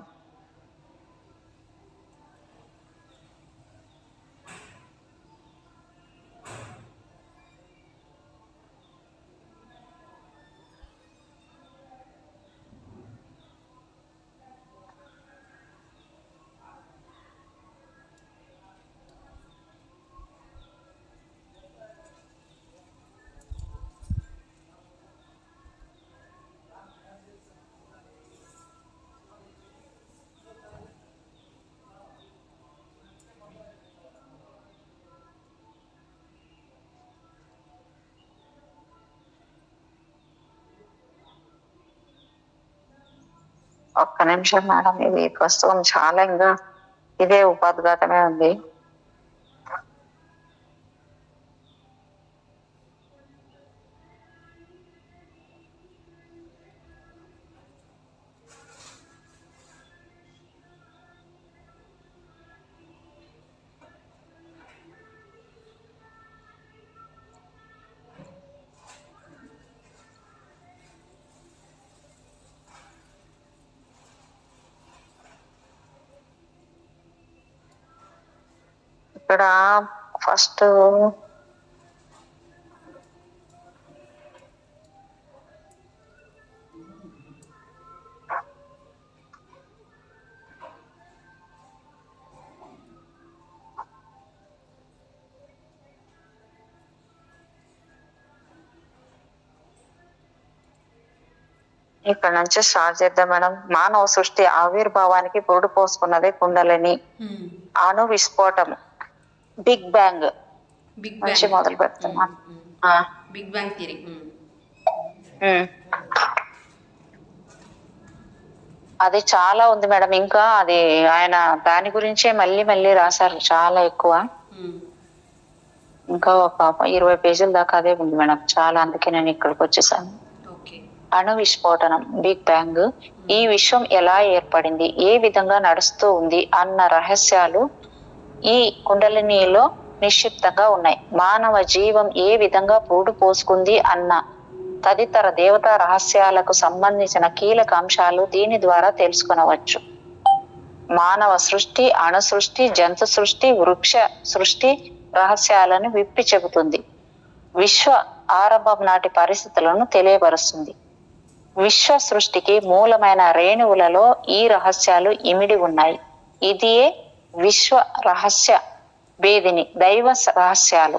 ఒక్క నిమిషం మేడం, ఇది ప్రస్తుతం చాలా ఇంకా ఇదే ఉపోద్ఘాతమే ఉంది. ఇక్కడ ఫస్ట్ ఇక్కడ నుంచి స్టార్ట్ చేద్దాం మేడం. మానవ సృష్టి ఆవిర్భావానికి పురుడు పోసుకున్నదే కుండలిని. అణు విస్ఫోటం, బిగ్ బ్యాంగ్ నుంచి మొదలు పెడుతున్నాను. Big bang theory. అది చాలా ఉంది మేడం. ఇంకా అది ఆయన దాని గురించే మళ్ళీ మళ్ళీ రాశారు చాలా ఎక్కువ. ఇంకా ఒక 20 పేజీల దాకా అదే ఉంది మేడం చాలా. అందుకే నేను ఇక్కడికి వచ్చేసాను. అణు విస్ఫోటనం, బిగ్ బ్యాంగ్. ఈ విశ్వం ఎలా ఏర్పడింది, ఏ విధంగా నడుస్తూ ఉంది అన్న రహస్యాలు ఈ కుండలినిలో నిక్షిప్తంగా ఉన్నాయి. మానవ జీవం ఏ విధంగా పూడు పోసుకుంది అన్న తదితర దేవతా రహస్యాలకు సంబంధించిన కీలక అంశాలు దీని ద్వారా తెలుసుకొనవచ్చు. మానవ సృష్టి, అణు సృష్టి, జంతు సృష్టి, వృక్ష సృష్టి రహస్యాలను విప్పి చెబుతుంది. విశ్వ ఆరంభం నాటి పరిస్థితులను తెలియపరుస్తుంది. విశ్వ సృష్టికి మూలమైన రేణువులలో ఈ రహస్యాలు ఇమిడి ఉన్నాయి. ఇదియే విశ్వ రహస్య భేదిని, దైవ రహస్యాలు.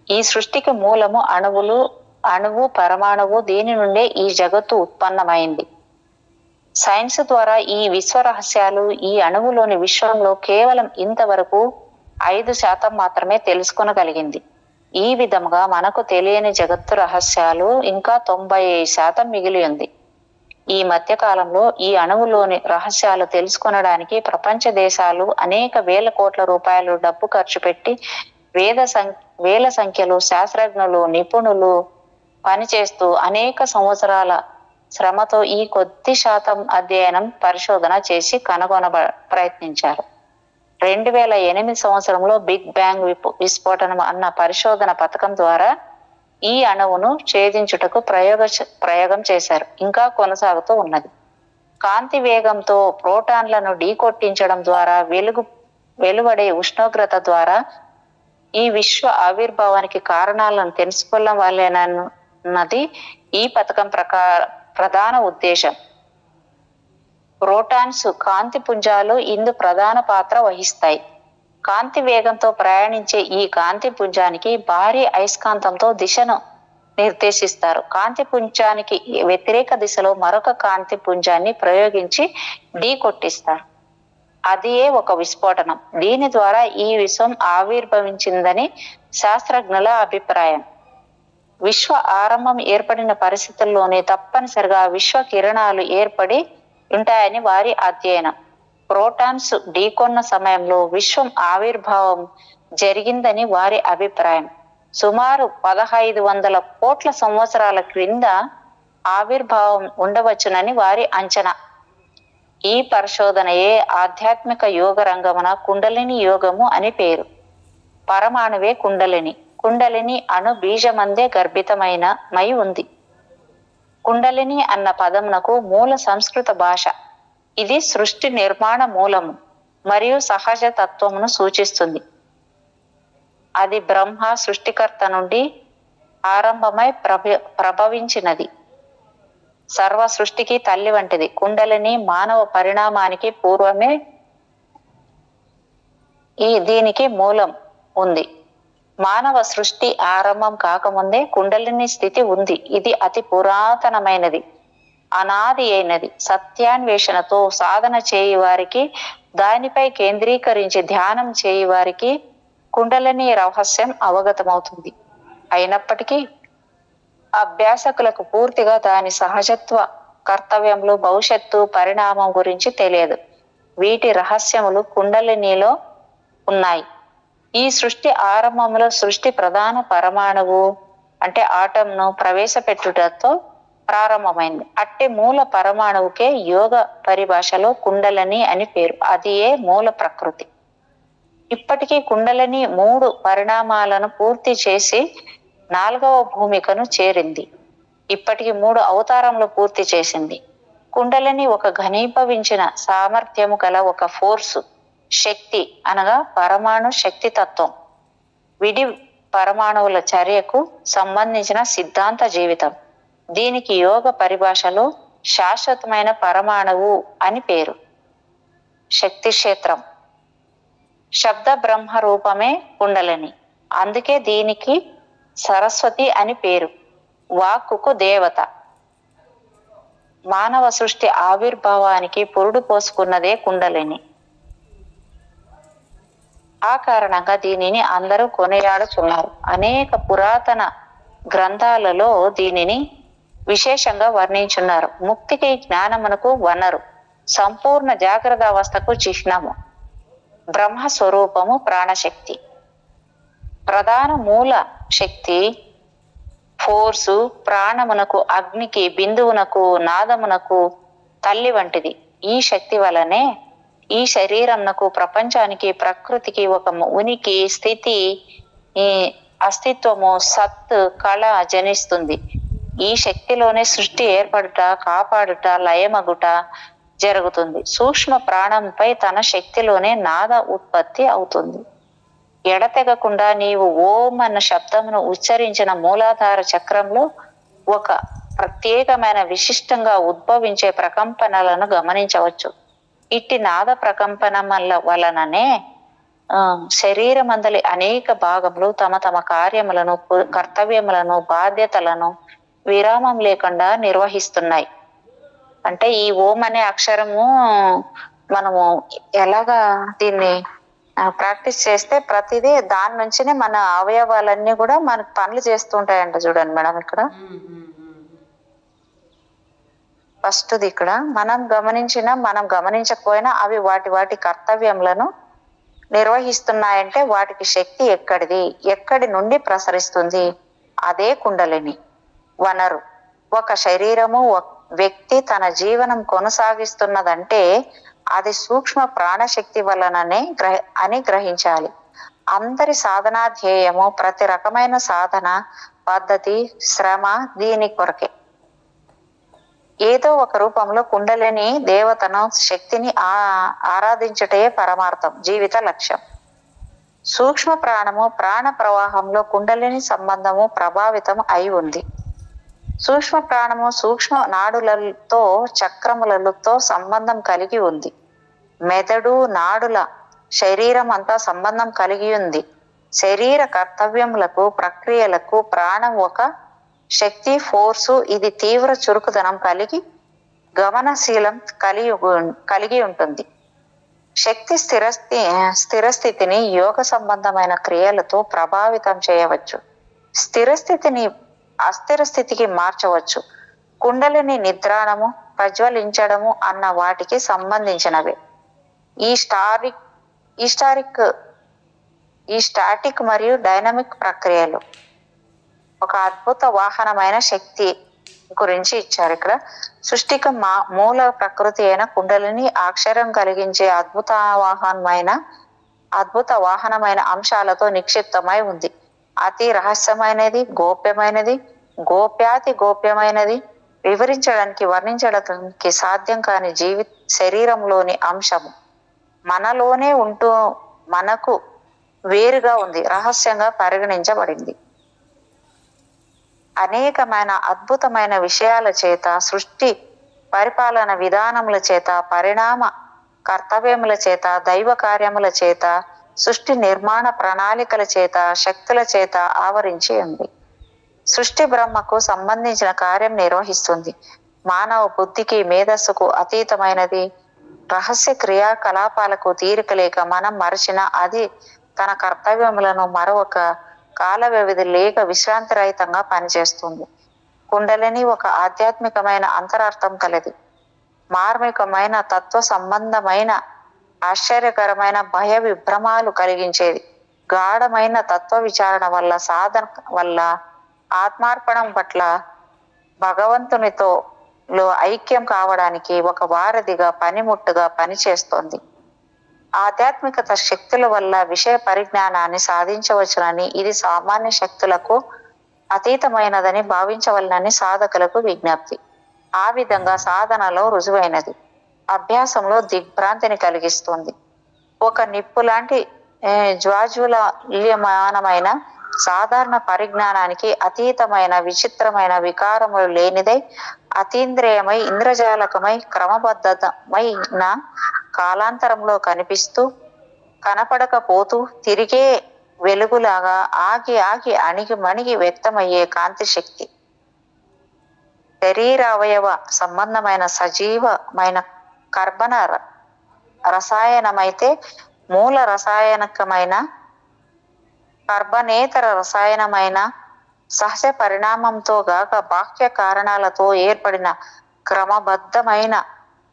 ఈ సృష్టికి మూలము అణువు, పరమాణువు. దీని నుండే ఈ జగత్తు ఉత్పన్నమైంది. సైన్స్ ద్వారా ఈ విశ్వ రహస్యాలు ఈ అణువులోని విశ్వంలో కేవలం ఇంతవరకు 5% మాత్రమే తెలుసుకొనగలిగింది. ఈ విధంగా మనకు తెలియని జగత్తు రహస్యాలు ఇంకా 90% మిగిలి ఉంది. ఈ మధ్య కాలంలో ఈ అణువులోని రహస్యాలు తెలుసుకొనడానికి ప్రపంచ దేశాలు అనేక వేల కోట్ల రూపాయలు డబ్బు ఖర్చు పెట్టి వేల సంఖ్యలో శాస్త్రజ్ఞులు, నిపుణులు పనిచేస్తూ అనేక సంవత్సరాల శ్రమతో ఈ కొద్ది శాతం అధ్యయనం, పరిశోధన చేసి ప్రయత్నించారు. 2008 సంవత్సరంలో బిగ్ బ్యాంగ్ విస్ఫోటనం అన్న పరిశోధన పథకం ద్వారా ఈ అణువును ఛేదించుటకు ప్రయోగం చేశారు. ఇంకా కొనసాగుతూ ఉన్నది. కాంతి వేగంతో ప్రోటాన్లను ఢీకొట్టించడం ద్వారా వెలువడే ఉష్ణోగ్రత ద్వారా ఈ విశ్వ ఆవిర్భావానికి కారణాలను తెలుసుకోవాలన్నది ఈ పథకం ప్రధాన ఉద్దేశం. ప్రోటాన్స్, కాంతి పుంజాలు ఇందు ప్రధాన పాత్ర వహిస్తాయి. కాంతి వేగంతో ప్రయాణించే ఈ కాంతి పుంజానికి భారీ అయస్కాంతంతో దిశను నిర్దేశిస్తారు. కాంతి పుంజానికి వ్యతిరేక దిశలో మరొక కాంతి పుంజాన్ని ప్రయోగించి ఢీ కొట్టిస్తారు. అదియే ఒక విస్ఫోటనం. దీని ద్వారా ఈ విశ్వం ఆవిర్భవించిందని శాస్త్రజ్ఞుల అభిప్రాయం. విశ్వ ఆరంభం ఏర్పడిన పరిస్థితుల్లోనే తప్పనిసరిగా విశ్వ కిరణాలు ఏర్పడి ఉంటాయని వారి అధ్యయనం. ప్రోటాన్స్ ఢీకొన్న సమయంలో విశ్వం ఆవిర్భావం జరిగిందని వారి అభిప్రాయం. సుమారు 1500 కోట్ల సంవత్సరాల క్రింద ఆవిర్భావం ఉండవచ్చునని వారి అంచనా. ఈ పరిశోధనయే ఆధ్యాత్మిక యోగ రంగమున కుండలిని యోగము అని పేరు. పరమాణువే కుండలిని. కుండలిని అణు బీజమందే గర్భితమై ఉంది. కుండలిని అన్న పదమునకు మూల సంస్కృత భాష. ఇది సృష్టి నిర్మాణ మూలము మరియు సహజ తత్వమును సూచిస్తుంది. అది బ్రహ్మ సృష్టికర్త నుండి ఆరంభమై ప్రభవించినది. సర్వ సృష్టికి తల్లి వంటిది. కుండలిని మానవ పరిణామానికి పూర్వమే దీనికి మూలం ఉంది. మానవ సృష్టి ఆరంభం కాకముందే కుండలిని స్థితి ఉంది. ఇది అతి పురాతనమైనది, అనాది అయినది. సత్యాన్వేషణతో సాధన చేయి వారికి, దానిపై కేంద్రీకరించి ధ్యానం చేయి వారికి కుండలిని రహస్యం అవగతమవుతుంది. అయినప్పటికీ అభ్యాసకులకు పూర్తిగా దాని సహజత్వ కర్తవ్యములు, భవిష్యత్తు పరిణామం గురించి తెలియదు. వీటి రహస్యములు కుండలినిలో ఉన్నాయి. ఈ సృష్టి ఆరంభంలో సృష్టి ప్రధాన పరమాణువు అంటే ఆటంను ప్రవేశపెట్టుటతో ప్రారంభమైంది. అట్టి మూల పరమాణువుకే యోగ పరిభాషలో కుండలిని అని పేరు. అది ఏ మూల ప్రకృతి. ఇప్పటికీ కుండలిని 3 పరిణామాలను పూర్తి చేసి 4వ భూమికను చేరింది. ఇప్పటికి 3 అవతారములు పూర్తి చేసింది. కుండలిని ఒక ఘనీభవించిన సామర్థ్యము గల ఒక ఫోర్సు, శక్తి అనగా పరమాణు శక్తి తత్వం. విడి పరమాణువుల చర్యకు సంబంధించిన సిద్ధాంత జీవితం. దీనికి యోగ పరిభాషలో శాశ్వతమైన పరమాణువు అని పేరు. శక్తి క్షేత్రం. శబ్ద బ్రహ్మ రూపమే కుండలిని. అందుకే దీనికి సరస్వతి అని పేరు. వాక్కుకు దేవత. మానవ సృష్టి ఆవిర్భావానికి పురుడు పోసుకున్నదే కుండలిని. ఆ కారణంగా దీనిని అందరూ కొనియాడుతున్నారు. అనేక పురాతన గ్రంథాలలో దీనిని విశేషంగా వర్ణించున్నారు. ముక్తికి, జ్ఞానమునకు వనరు, సంపూర్ణ జాగ్రత్త అవస్థకు చిహ్నము, బ్రహ్మస్వరూపము, ప్రాణశక్తి, ప్రధాన మూల శక్తి, ఫోర్సు, ప్రాణమునకు, అగ్నికి, బిందువునకు, నాదమునకు తల్లి వంటిది. ఈ శక్తి వలనే ఈ శరీరంనకు, ప్రపంచానికి, ప్రకృతికి ఒక ఉనికి, స్థితి, ఈ అస్తిత్వము, సత్, కళ జనిస్తుంది. ఈ శక్తిలోనే సృష్టి ఏర్పడుట, కాపాడుట, లయమగుట జరుగుతుంది. సూక్ష్మ ప్రాణంపై తన శక్తిలోనే నాద ఉత్పత్తి అవుతుంది. ఎడతెగకుండా నీవు ఓం అన్న శబ్దమును ఉచ్చరించిన మూలాధార చక్రంలో ఒక ప్రత్యేకమైన విశిష్టంగా ఉద్భవించే ప్రకంపనలను గమనించవచ్చు. ఇట్టి నాద ప్రకంపనం వలననే శరీరమందలి అనేక భాగములు తమ తమ కార్యములను, కర్తవ్యములను, బాధ్యతలను విరామం లేకుండా నిర్వహిస్తున్నాయి. అంటే ఈ ఓం అనే అక్షరము మనము ఎలాగా దీన్ని ప్రాక్టీస్ చేస్తే ప్రతిదీ దాని నుంచినే మన అవయవాలన్నీ కూడా మనకు పనులు చేస్తూ ఉంటాయంట. చూడండి మేడం, ఇక్కడ ఫస్ట్ది ఇక్కడ మనం గమనించినా మనం గమనించకపోయినా అవి వాటి వాటి కర్తవ్యములను నిర్వహిస్తున్నాయంటే వాటికి శక్తి ఎక్కడిది, ఎక్కడి నుండి ప్రసరిస్తుంది? అదే కుండలిని వనరు. ఒక శరీరము, వ్యక్తి తన జీవనం కొనసాగిస్తున్నదంటే అది సూక్ష్మ ప్రాణశక్తి వలననే అని గ్రహించాలి. అందరి సాధనా ధ్యేయము, ప్రతి రకమైన సాధన పద్ధతి, శ్రమ దీని కొరకే. ఏదో ఒక రూపంలో కుండలిని దేవతను, శక్తిని ఆరాధించుటే పరమార్థం, జీవిత లక్ష్యం. సూక్ష్మ ప్రాణము, ప్రాణ ప్రవాహంలో కుండలిని సంబంధము ప్రభావితం అయి ఉంది. సూక్ష్మ ప్రాణము సూక్ష్మ నాడులతో, చక్రములతో సంబంధం కలిగి ఉంది. మెదడు, నాడుల, శరీరం అంతా సంబంధం కలిగి ఉంది. శరీర కర్తవ్యములకు, ప్రక్రియలకు ప్రాణం ఒక శక్తి, ఫోర్సు. ఇది తీవ్ర చురుకుదనం కలిగి, గమనశీలం కలిగి ఉంటుంది. శక్తి స్థిరస్థితిని యోగ సంబంధమైన క్రియలతో ప్రభావితం చేయవచ్చు. స్థిరస్థితిని అస్థిర స్థితికి మార్చవచ్చు. కుండలిని నిద్రాణము, ప్రజ్వలించడము అన్న వాటికి సంబంధించినవే. ఈ స్టాటిక్ మరియు డైనమిక్ ప్రక్రియలు. ఒక అద్భుత వాహనమైన శక్తి గురించి ఇచ్చారు ఇక్కడ. సృష్టికి మూల ప్రకృతి అయిన కుండలిని అక్షరం కలిగించే అద్భుత వాహనమైన అంశాలతో నిక్షిప్తమై ఉంది. అతి రహస్యమైనది, గోప్యమైనది, గోప్యాతి గోప్యమైనది, వివరించడానికి, వర్ణించడానికి సాధ్యం కాని శరీరంలోని అంశము మనలోనే ఉంటూ మనకు వేరుగా ఉంది, రహస్యంగా పరిగణించబడింది. అనేకమైన అద్భుతమైన విషయాల చేత, సృష్టి పరిపాలన విధానముల చేత, పరిణామ కర్తవ్యముల చేత, దైవ కార్యముల చేత, సృష్టి నిర్మాణ ప్రణాళికల చేత, శక్తుల చేత ఆవరించి ఉంది. సృష్టి బ్రహ్మకు సంబంధించిన కార్యం నిర్వహిస్తుంది. మానవ బుద్ధికి, మేధస్సుకు అతీతమైనది. రహస్య క్రియాకలాపాలకు తీరిక లేక మనం మరచిన అది తన కర్తవ్యములను మరొక కాల వ్యవధి లేక విశ్రాంతి రహితంగా పనిచేస్తుంది. కుండలిని ఒక ఆధ్యాత్మికమైన అంతరార్థం కలది. మార్మికమైన తత్వ సంబంధమైన ఆశ్చర్యకరమైన భయ విభ్రమాలు కలిగించేది. గాఢమైన తత్వ విచారణ వల్ల, సాధన వల్ల, ఆత్మార్పణం పట్ల భగవంతునితో ఐక్యం కావడానికి ఒక వారధిగా, పనిముట్టుగా పనిచేస్తోంది. ఆధ్యాత్మికత శక్తుల వల్ల విషయ పరిజ్ఞానాన్ని సాధించవచ్చునని, ఇది సామాన్య శక్తులకు అతీతమైనదని భావించవలనని సాధకులకు విజ్ఞప్తి. ఆ విధంగా సాధనలో రుజువైనది, అభ్యాసంలో దిగ్భ్రాంతిని కలిగిస్తుంది. ఒక నిప్పు లాంటి జ్వాజ్వల్యమానమైన సాధారణ పరిజ్ఞానానికి అతీతమైన, విచిత్రమైన, వికారములు లేనిదై, అతీంద్రియమై, ఇంద్రజాలకమై, క్రమబద్ధమైన కాలాంతరంలో కనిపిస్తూ, కనపడకపోతూ, తిరిగే వెలుగులాగా ఆగి ఆగి అణిగి మణిగి వ్యక్తమయ్యే కాంతి శక్తి. శరీరావయవ సంబంధమైన సజీవమైన కర్బన రసాయనమైతే, మూల రసాయనికమైన కర్బనేతర రసాయనమైన సహజ పరిణామంతో గాక బాహ్య కారణాలతో ఏర్పడిన క్రమబద్ధమైన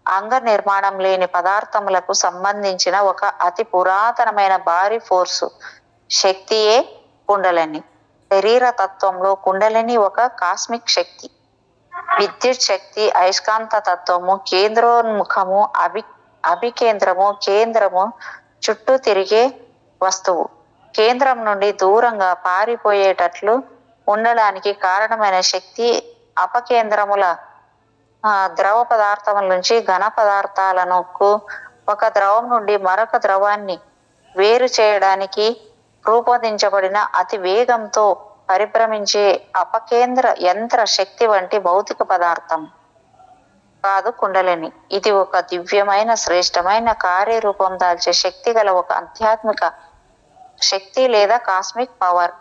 అంగ నిర్మాణం లేని పదార్థములకు సంబంధించిన ఒక అతి పురాతనమైన భారీ ఫోర్సు శక్తియే కుండలిని. శరీర తత్వంలో కుండలిని ఒక కాస్మిక్ శక్తి. విద్యుత్ శక్తి అయస్కాంత తత్వము, కేంద్రోన్ముఖము, అభికేంద్రము, కేంద్రము చుట్టూ తిరిగే వస్తువు, కేంద్రం నుండి దూరంగా పారిపోయేటట్లు ఉండడానికి కారణమైన శక్తి. అపకేంద్రముల ద్రవ పదార్థముల నుంచి ఘన పదార్థాలను ఒక ద్రవం నుండి మరొక ద్రవాన్ని వేరు చేయడానికి రూపొందించబడిన అతి వేగంతో పరిభ్రమించే అపకేంద్ర యంత్ర శక్తి వంటి భౌతిక పదార్థం కాదు కుండలిని. ఇది ఒక దివ్యమైన, శ్రేష్టమైన కార్యరూపం దాల్చే శక్తి గల ఒక ఆధ్యాత్మిక శక్తి లేదా కాస్మిక్ పవర్.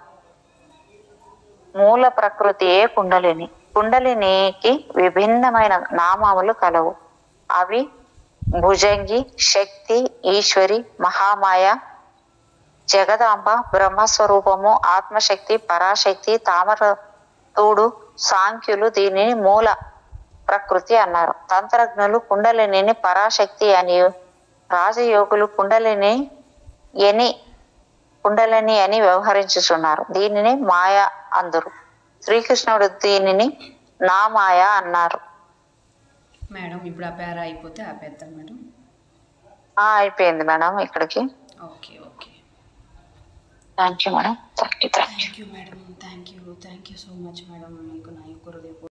మూల ప్రకృతియే కుండలిని. కుండలినికి విభిన్నమైన నామములు కలవు. అవి భుజంగి, శక్తి, ఈశ్వరి, మహామాయ, జగదాంబ, బ్రహ్మస్వరూపము, ఆత్మశక్తి, పరాశక్తి, తామరతూడు. సాంఖ్యులు దీనిని మూల ప్రకృతి అన్నారు. తంత్రజ్ఞులు కుండలిని పరాశక్తి అని, రాజయోగులు కుండలిని అని వ్యవహరించుచున్నారు. దీనిని మాయ అందరు. శ్రీకృష్ణుడు దీనిని నా మాయ అన్నారు. మేడం ఇప్పుడు ఆ పేర అయిపోతే ఆపేద్దాం మేడం. అయిపోయింది మేడం ఇక్కడికి. Okay okay, thank you madam. Thank you madam, thank you so much madam. మీకు నా యొక్క హృదయపూర్వక